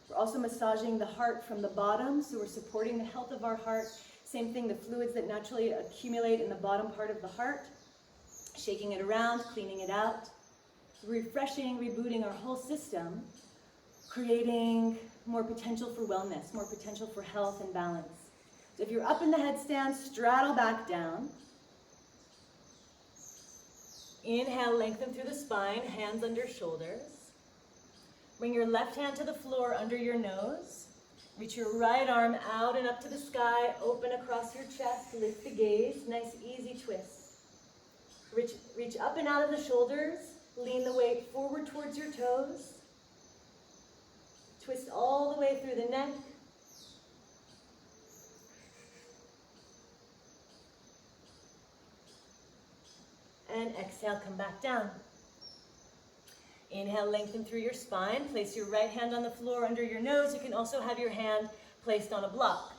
We're also massaging the heart from the bottom, so we're supporting the health of our heart. Same thing, the fluids that naturally accumulate in the bottom part of the heart, shaking it around, cleaning it out, refreshing, rebooting our whole system, creating more potential for wellness, more potential for health and balance. So if you're up in the headstand, straddle back down. Inhale, lengthen through the spine, hands under shoulders. Bring your left hand to the floor under your nose. Reach your right arm out and up to the sky, open across your chest, lift the gaze, nice easy twist. Reach up and out of the shoulders, lean the weight forward towards your toes. Twist all the way through the neck. And exhale, come back down. Inhale, lengthen through your spine. Place your right hand on the floor under your nose. You can also have your hand placed on a block.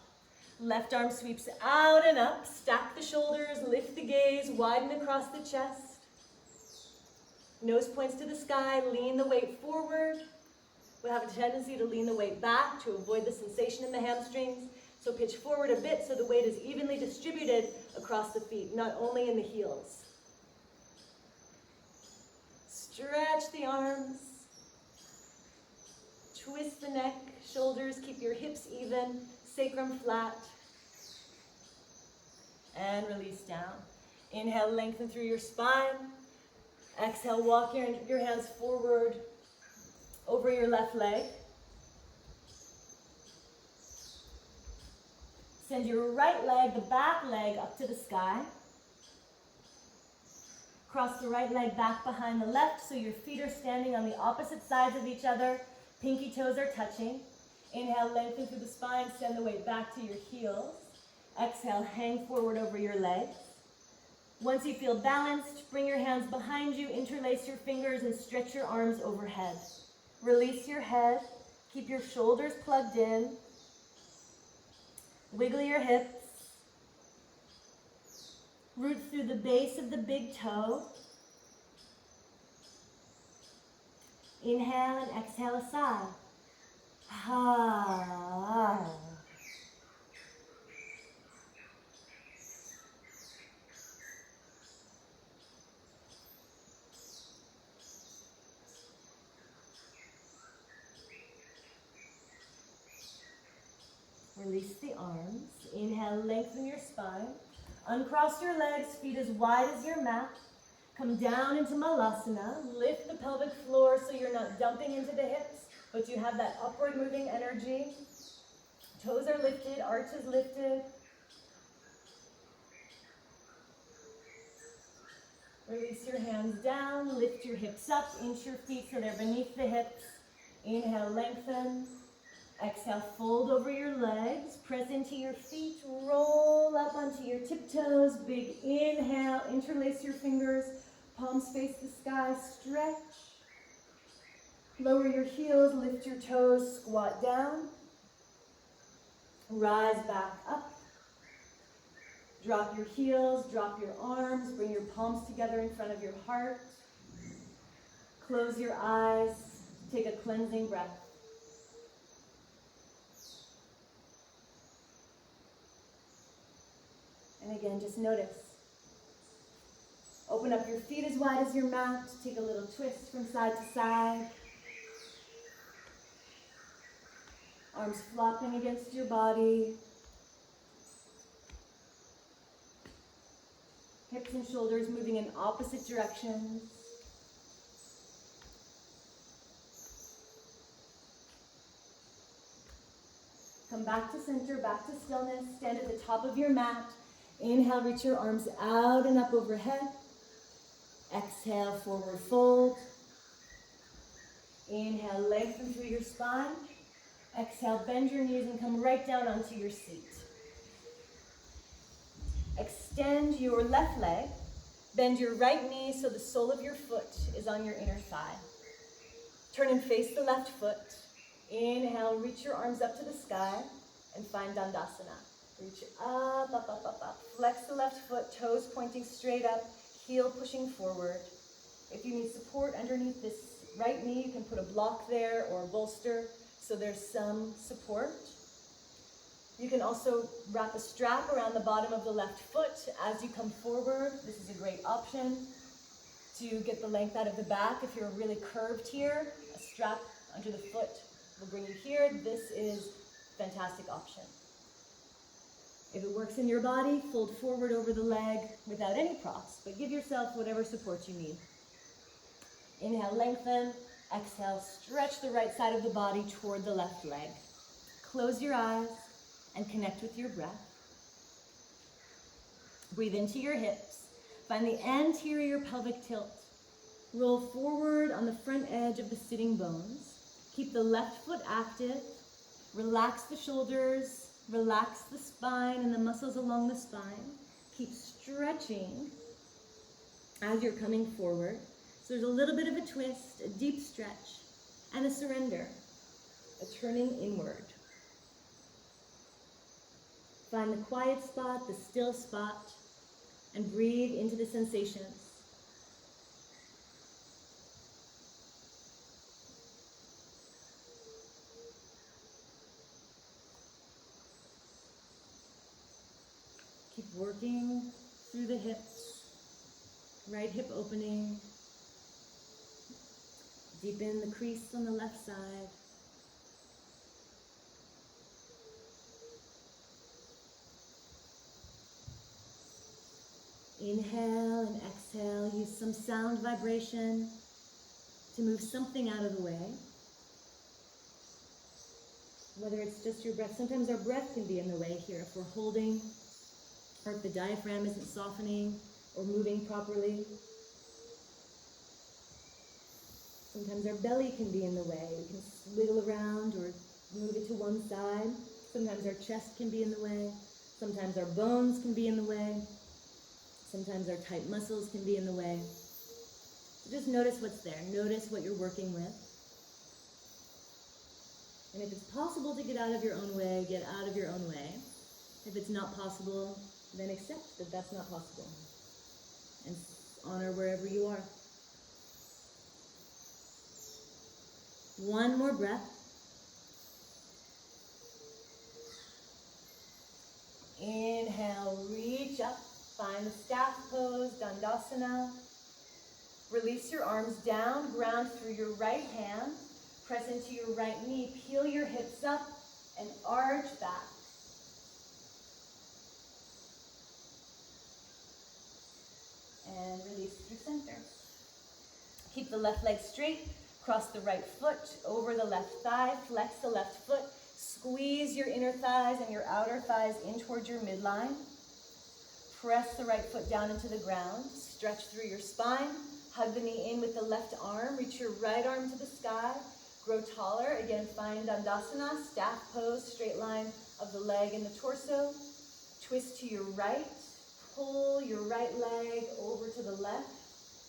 Left arm sweeps out and up. Stack the shoulders, lift the gaze, widen across the chest. Nose points to the sky, lean the weight forward. We have a tendency to lean the weight back to avoid the sensation in the hamstrings. So pitch forward a bit so the weight is evenly distributed across the feet, not only in the heels. Stretch the arms, twist the neck, shoulders, keep your hips even, sacrum flat, and release down. Inhale, lengthen through your spine. Exhale, walk your hands forward over your left leg. Send your right leg, the back leg, up to the sky. Cross the right leg back behind the left so your feet are standing on the opposite sides of each other. Pinky toes are touching. Inhale, lengthen through the spine, send the weight back to your heels. Exhale, hang forward over your legs. Once you feel balanced, bring your hands behind you, interlace your fingers, and stretch your arms overhead. Release your head. Keep your shoulders plugged in. Wiggle your hips. Root through the base of the big toe. Inhale and exhale a sigh. Ha. Release the arms. Inhale, lengthen your spine. Uncross your legs, feet as wide as your mat. Come down into Malasana. Lift the pelvic floor so you're not dumping into the hips, but you have that upward moving energy. Toes are lifted, arch is lifted. Release your hands down, lift your hips up, inch your feet so they're beneath the hips. Inhale, lengthen. Exhale, fold over your legs, press into your feet, roll up onto your tiptoes. Big inhale, interlace your fingers, palms face the sky, stretch. Lower your heels, lift your toes, squat down. Rise back up. Drop your heels, drop your arms, bring your palms together in front of your heart. Close your eyes, take a cleansing breath. And again, just notice. Open up your feet as wide as your mat. Take a little twist from side to side. Arms flopping against your body. Hips and shoulders moving in opposite directions. Come back to center, back to stillness. Stand at the top of your mat. Inhale, reach your arms out and up overhead. Exhale, forward fold. Inhale, lengthen through your spine. Exhale, bend your knees and come right down onto your seat. Extend your left leg. Bend your right knee so the sole of your foot is on your inner thigh. Turn and face the left foot. Inhale, reach your arms up to the sky and find Dandasana. Reach up, up, up, up, up. Flex the left foot, toes pointing straight up, heel pushing forward. If you need support underneath this right knee, you can put a block there or a bolster so there's some support. You can also wrap a strap around the bottom of the left foot as you come forward. This is a great option to get the length out of the back. If you're really curved here, a strap under the foot will bring you here. This is a fantastic option. If it works in your body, fold forward over the leg without any props, but give yourself whatever support you need. Inhale, lengthen. Exhale, stretch the right side of the body toward the left leg. Close your eyes and connect with your breath. Breathe into your hips. Find the anterior pelvic tilt. Roll forward on the front edge of the sitting bones. Keep the left foot active. Relax the shoulders. Relax the spine and the muscles along the spine. Keep stretching as you're coming forward. So there's a little bit of a twist, a deep stretch, and a surrender, a turning inward. Find the quiet spot, the still spot, and breathe into the sensations. Keep working through the hips, right hip opening. Deepen the crease on the left side. Inhale and exhale. Use some sound vibration to move something out of the way. Whether it's just your breath. Sometimes our breath can be in the way here if we're holding, or if the diaphragm isn't softening or moving properly. Sometimes our belly can be in the way. We can wiggle around or move it to one side. Sometimes our chest can be in the way. Sometimes our bones can be in the way. Sometimes our tight muscles can be in the way. So just notice what's there. Notice what you're working with. And if it's possible to get out of your own way, get out of your own way. If it's not possible, then accept that that's not possible. And honor wherever you are. One more breath. Inhale, reach up. Find the staff pose, Dandasana. Release your arms down, ground through your right hand. Press into your right knee. Peel your hips up and arch back. And release through center. Keep the left leg straight. Cross the right foot over the left thigh. Flex the left foot. Squeeze your inner thighs and your outer thighs in towards your midline. Press the right foot down into the ground. Stretch through your spine. Hug the knee in with the left arm. Reach your right arm to the sky. Grow taller. Again, find Dandasana, staff pose, straight line of the leg and the torso. Twist to your right. Pull your right leg over to the left.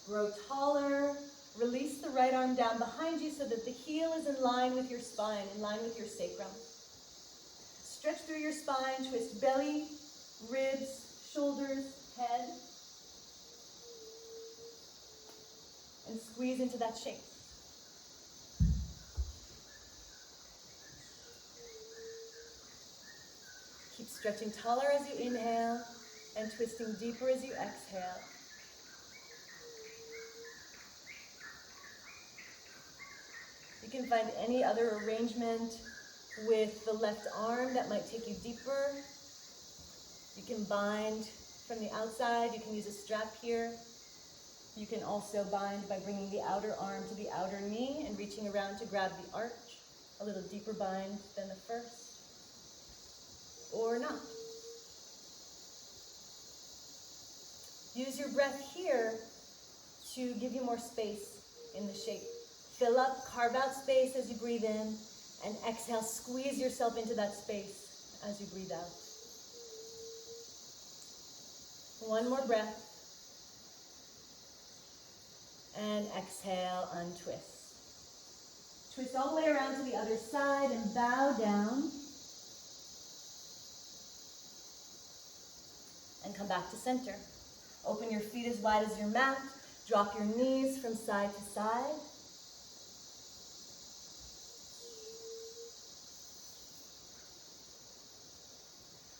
Grow taller. Release the right arm down behind you so that the heel is in line with your spine, in line with your sacrum. Stretch through your spine. Twist belly, ribs, shoulders, head. And squeeze into that shape. Keep stretching taller as you inhale and twisting deeper as you exhale. You can find any other arrangement with the left arm that might take you deeper. You can bind from the outside. You can use a strap here. You can also bind by bringing the outer arm to the outer knee and reaching around to grab the arch. A little deeper bind than the first, or not. Use your breath here to give you more space in the shape. Fill up, carve out space as you breathe in, and exhale, squeeze yourself into that space as you breathe out. One more breath. And exhale, untwist. Twist all the way around to the other side and bow down. And come back to center. Open your feet as wide as your mat. Drop your knees from side to side.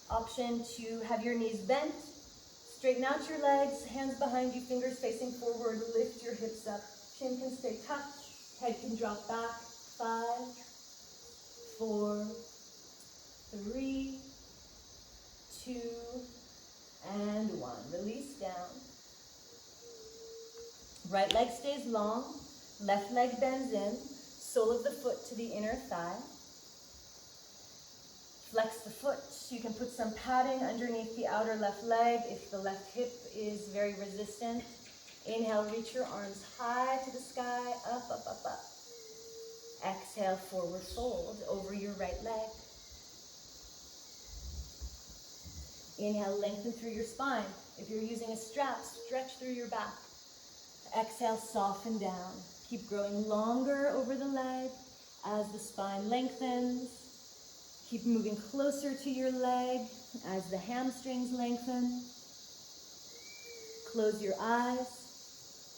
Option to have your knees bent. Straighten out your legs, hands behind you, fingers facing forward. Lift your hips up. Chin can stay touched. Head can drop back. 5, 4, 3, 2, and 1. Release down. Right leg stays long. Left leg bends in. Sole of the foot to the inner thigh. Flex the foot. You can put some padding underneath the outer left leg if the left hip is very resistant. Inhale, reach your arms high to the sky, up, up, up, up. Exhale, forward fold over your right leg. Inhale, lengthen through your spine. If you're using a strap, stretch through your back. Exhale, soften down. Keep growing longer over the leg as the spine lengthens. Keep moving closer to your leg as the hamstrings lengthen. Close your eyes.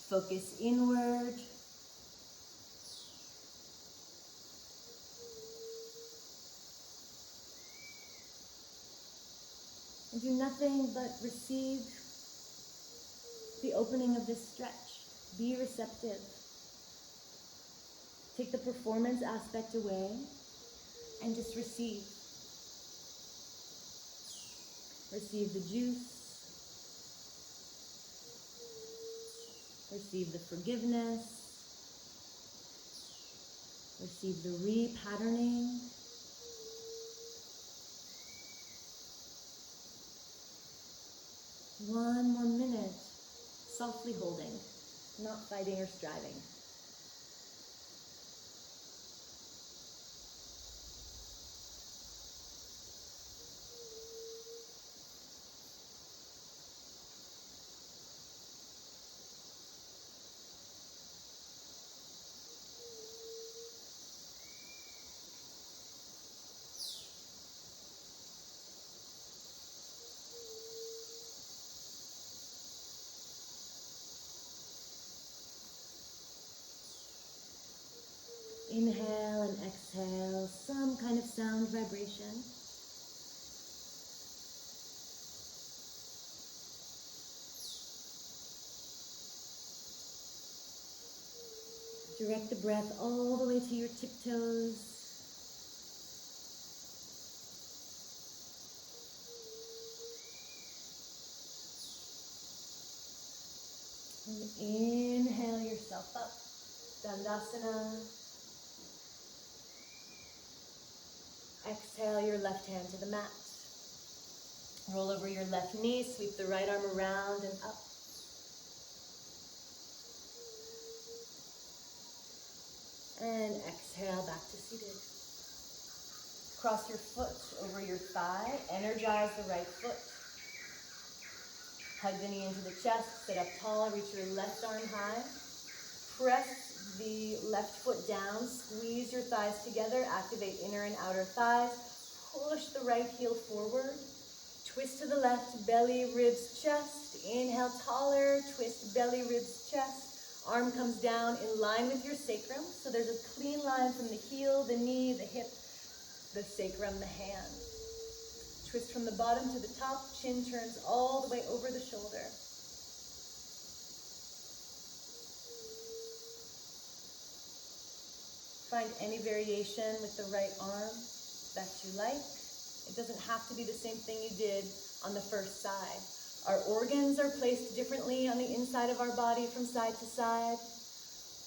Focus inward. And do nothing but receive the opening of this stretch. Be receptive. Take the performance aspect away and just receive. Receive the juice. Receive the forgiveness. Receive the repatterning. One more minute, softly holding, not fighting or striving. Inhale and exhale, some kind of sound vibration. Direct the breath all the way to your tiptoes. And inhale yourself up, Dandasana. Exhale your left hand to the mat. Roll over your left knee, sweep the right arm around and up. And exhale back to seated. Cross your foot over your thigh, energize the right foot. Hug the knee into the chest, sit up tall, reach your left arm high. Press the left foot down, squeeze your thighs together, activate inner and outer thighs. Push the right heel forward. Twist to the left, belly, ribs, chest. Inhale, taller, twist, belly, ribs, chest. Arm comes down in line with your sacrum. So there's a clean line from the heel, the knee, the hip, the sacrum, the hand. Twist from the bottom to the top, chin turns all the way over the shoulder. Find any variation with the right arm that you like. It doesn't have to be the same thing you did on the first side. Our organs are placed differently on the inside of our body from side to side.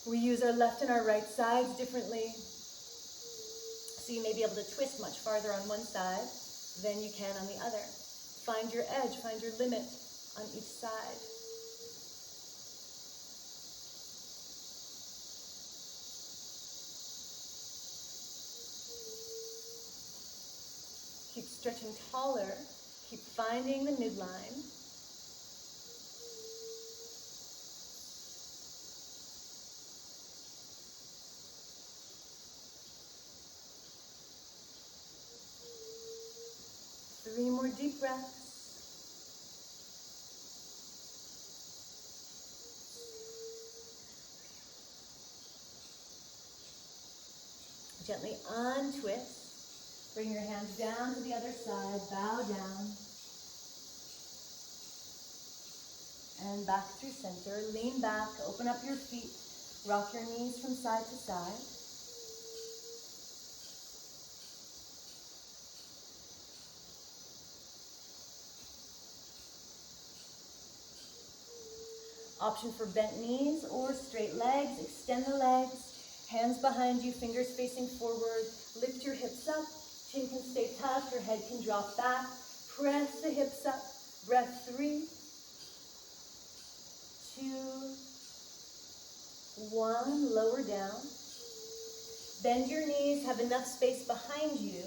We use our left and our right sides differently. So you may be able to twist much farther on one side than you can on the other. Find your edge, find your limit on each side. Keep stretching taller. Keep finding the midline. Three more deep breaths. Gently untwist. Bring your hands down to the other side. Bow down. And back through center. Lean back. Open up your feet. Rock your knees from side to side. Option for bent knees or straight legs. Extend the legs. Hands behind you, fingers facing forward. Lift your hips up. Chin can stay tucked, your head can drop back. Press the hips up. Breath 3, 2, 1. Lower down. Bend your knees, have enough space behind you,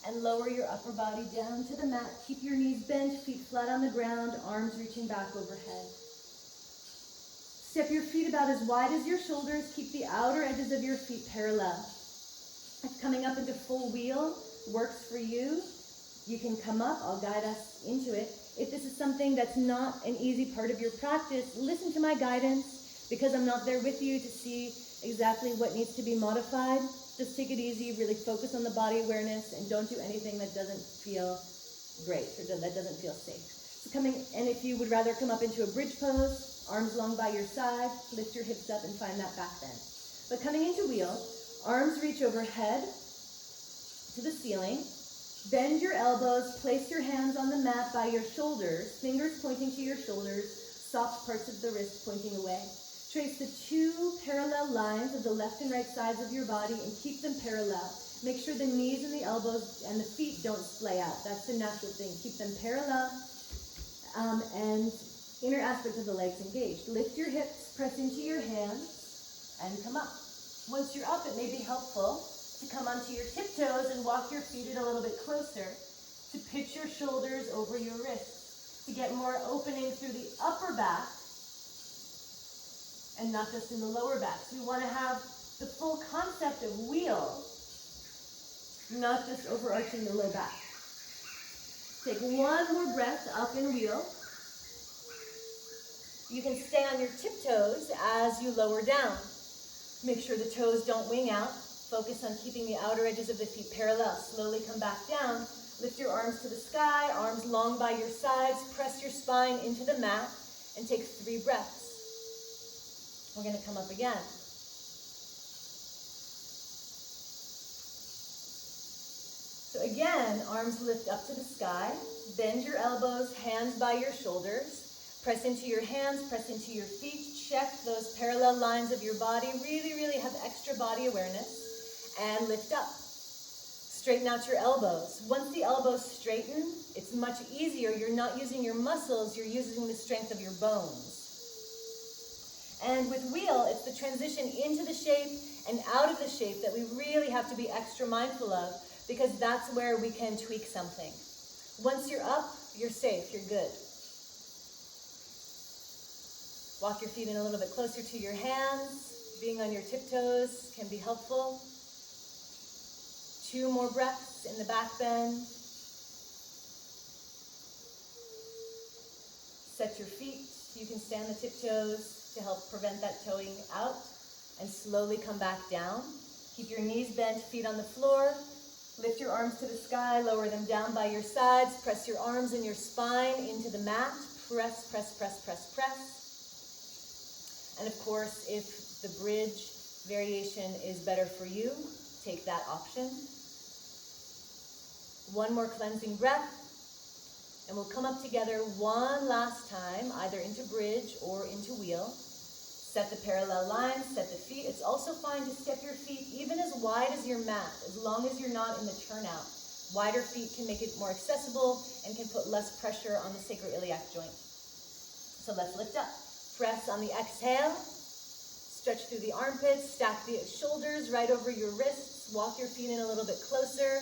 and lower your upper body down to the mat. Keep your knees bent, feet flat on the ground, arms reaching back overhead. Step your feet about as wide as your shoulders. Keep the outer edges of your feet parallel. If coming up into full wheel works for you, you can come up. I'll guide us into it. If this is something that's not an easy part of your practice, listen to my guidance, because I'm not there with you to see exactly what needs to be modified. Just take it easy, really focus on the body awareness, and don't do anything that doesn't feel great or that doesn't feel safe. So and if you would rather come up into a bridge pose, arms long by your side, lift your hips up and find that back bend. But coming into wheel, arms reach overhead to the ceiling. Bend your elbows, place your hands on the mat by your shoulders, fingers pointing to your shoulders, soft parts of the wrist pointing away. Trace the 2 parallel lines of the left and right sides of your body and keep them parallel. Make sure the knees and the elbows and the feet don't splay out. That's the natural thing. Keep them parallel and inner aspect of the legs engaged. Lift your hips, press into your hands, and come up. Once you're up, it may be helpful to come onto your tiptoes and walk your feet a little bit closer, to pitch your shoulders over your wrists, to get more opening through the upper back and not just in the lower back. So we want to have the full concept of wheel, not just overarching the low back. Take one more breath up in wheel. You can stay on your tiptoes as you lower down. Make sure the toes don't wing out. Focus on keeping the outer edges of the feet parallel. Slowly come back down. Lift your arms to the sky, arms long by your sides. Press your spine into the mat and take 3 breaths. We're going to come up again. So again, arms lift up to the sky. Bend your elbows, hands by your shoulders. Press into your hands, press into your feet. Check those parallel lines of your body. Really, really have extra body awareness. And lift up. Straighten out your elbows. Once the elbows straighten, it's much easier. You're not using your muscles, you're using the strength of your bones. And with wheel, it's the transition into the shape and out of the shape that we really have to be extra mindful of, because that's where we can tweak something. Once you're up, you're safe, you're good. Walk your feet in a little bit closer to your hands. Being on your tiptoes can be helpful. 2 more breaths in the back bend. Set your feet. You can stand the tiptoes to help prevent that toeing out, and slowly come back down. Keep your knees bent, feet on the floor. Lift your arms to the sky, lower them down by your sides. Press your arms and your spine into the mat. Press, press, press, press, press. And of course, if the bridge variation is better for you, take that option. 1 more cleansing breath. And we'll come up together one last time, either into bridge or into wheel. Set the parallel lines, set the feet. It's also fine to step your feet even as wide as your mat, as long as you're not in the turnout. Wider feet can make it more accessible and can put less pressure on the sacroiliac joint. So let's lift up. Press on the exhale. Stretch through the armpits, stack the shoulders right over your wrists. Walk your feet in a little bit closer.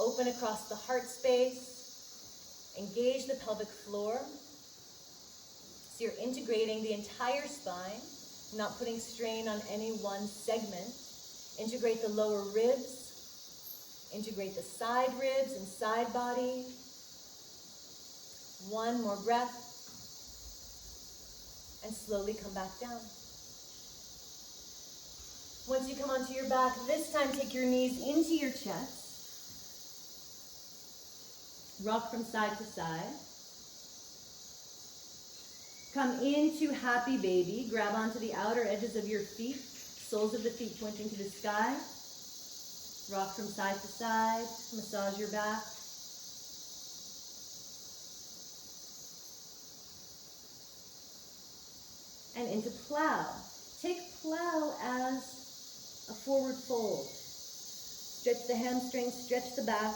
Open across the heart space. Engage the pelvic floor. So you're integrating the entire spine, not putting strain on any one segment. Integrate the lower ribs. Integrate the side ribs and side body. One more breath. And slowly come back down. Once you come onto your back, this time take your knees into your chest. Rock from side to side. Come into happy baby. Grab onto the outer edges of your feet, soles of the feet pointing to the sky. Rock from side to side. Massage your back. And into plow. Take plow as a forward fold. Stretch the hamstrings, stretch the back.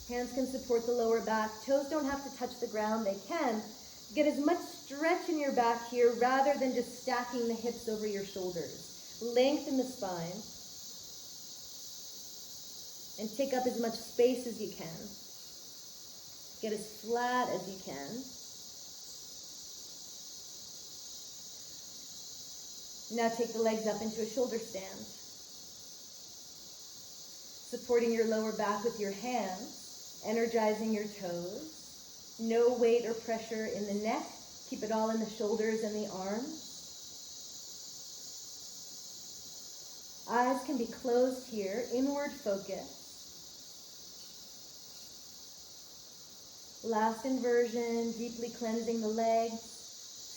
Hands can support the lower back. Toes don't have to touch the ground. They can. Get as much stretch in your back here rather than just stacking the hips over your shoulders. Lengthen the spine. And take up as much space as you can. Get as flat as you can. Now take the legs up into a shoulder stand. Supporting your lower back with your hands, energizing your toes. No weight or pressure in the neck. Keep it all in the shoulders and the arms. Eyes can be closed here, inward focus. Last inversion, deeply cleansing the legs,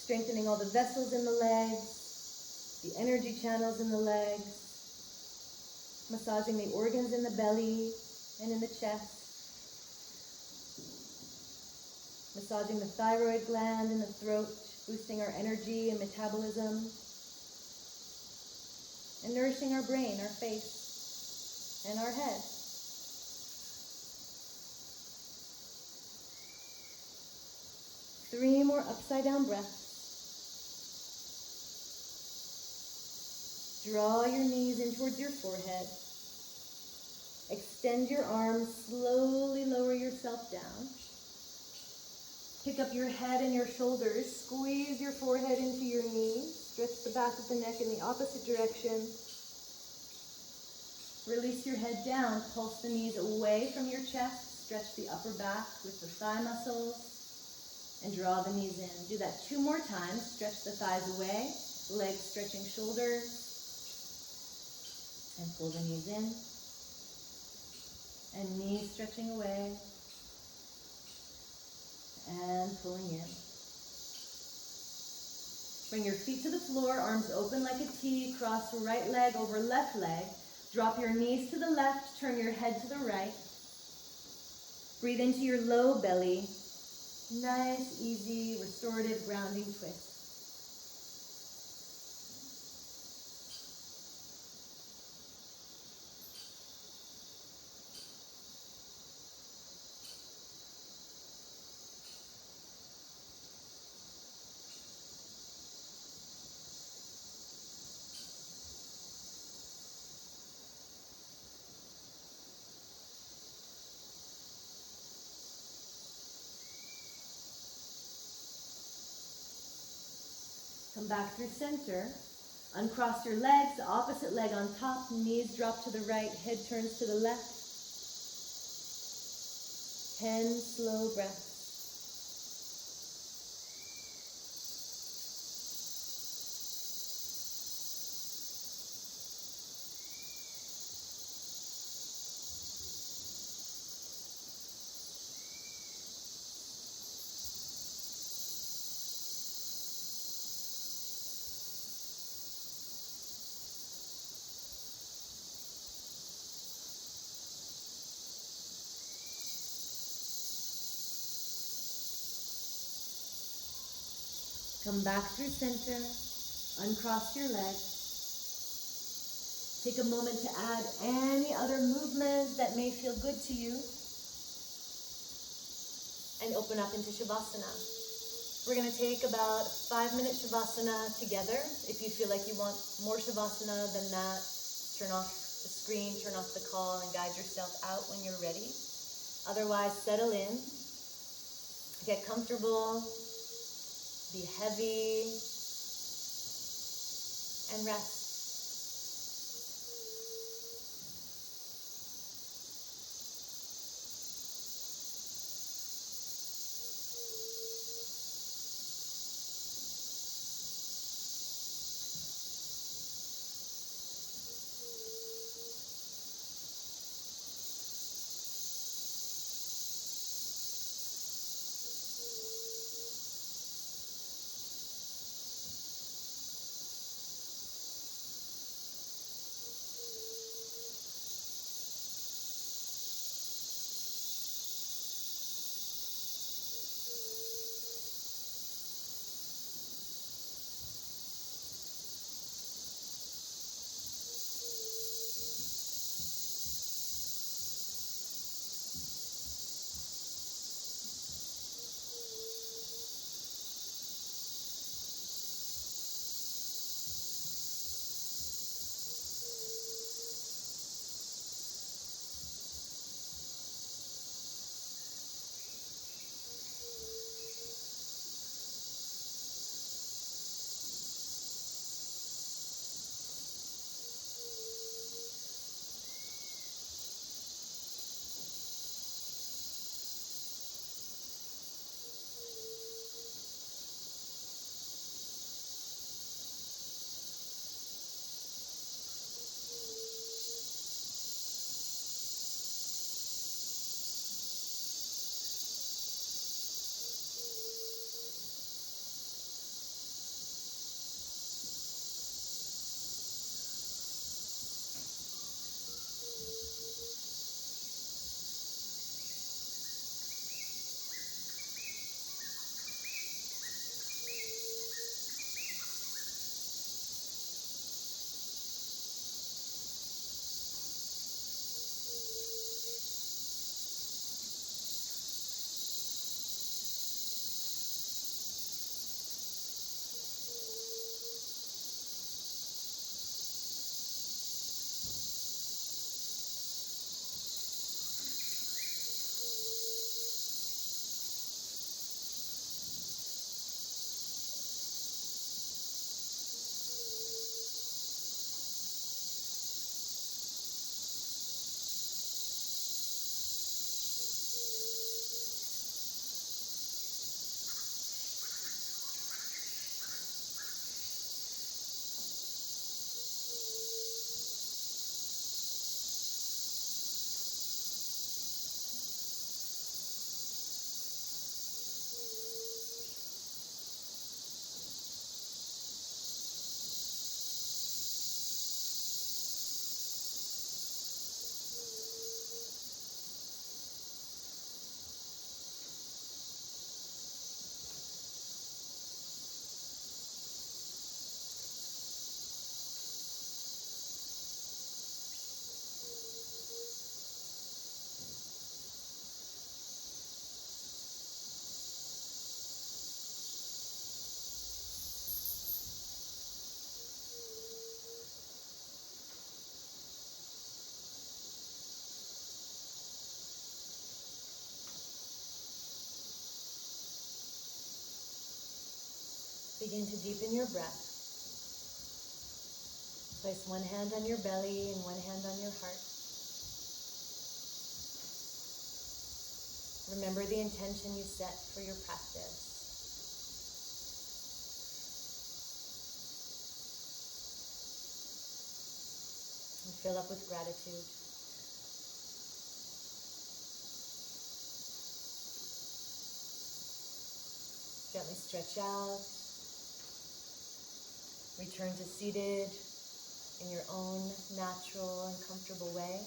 strengthening all the vessels in the legs, the energy channels in the legs, massaging the organs in the belly and in the chest, massaging the thyroid gland in the throat, boosting our energy and metabolism, and nourishing our brain, our face, and our head. Three more upside down breaths. Draw your knees in towards your forehead. Extend your arms, slowly lower yourself down. Pick up your head and your shoulders. Squeeze your forehead into your knees. Stretch the back of the neck in the opposite direction. Release your head down. Pulse the knees away from your chest. Stretch the upper back with the thigh muscles. And draw the knees in. Do that 2 more times. Stretch the thighs away. Legs stretching shoulders. And pull the knees in. And knees stretching away. And pulling in. Bring your feet to the floor, arms open like a T, cross right leg over left leg. Drop your knees to the left, turn your head to the right. Breathe into your low belly. Nice, easy, restorative grounding twist. Come back through center. Uncross your legs, opposite leg on top, knees drop to the right, head turns to the left. 10 slow breaths. Come back through center, uncross your legs. Take a moment to add any other movements that may feel good to you. And open up into Shavasana. We're going to take about 5-minute Shavasana together. If you feel like you want more Shavasana than that, turn off the screen, turn off the call, and guide yourself out when you're ready. Otherwise, settle in. Get comfortable. Be heavy. And rest. Begin to deepen your breath. Place one hand on your belly and one hand on your heart. Remember the intention you set for your practice. And fill up with gratitude. Gently stretch out. Return to seated in your own natural and comfortable way.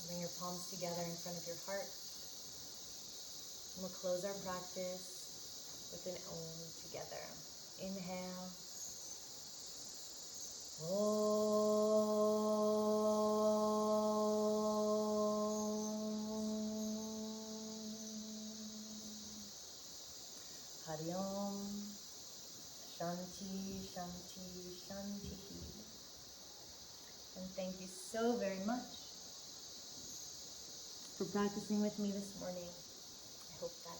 Bring your palms together in front of your heart. And we'll close our practice with an Om together. Inhale. Hari Om. Shanti, Shanti, Shanti. And thank you so very much for practicing with me this morning. I hope that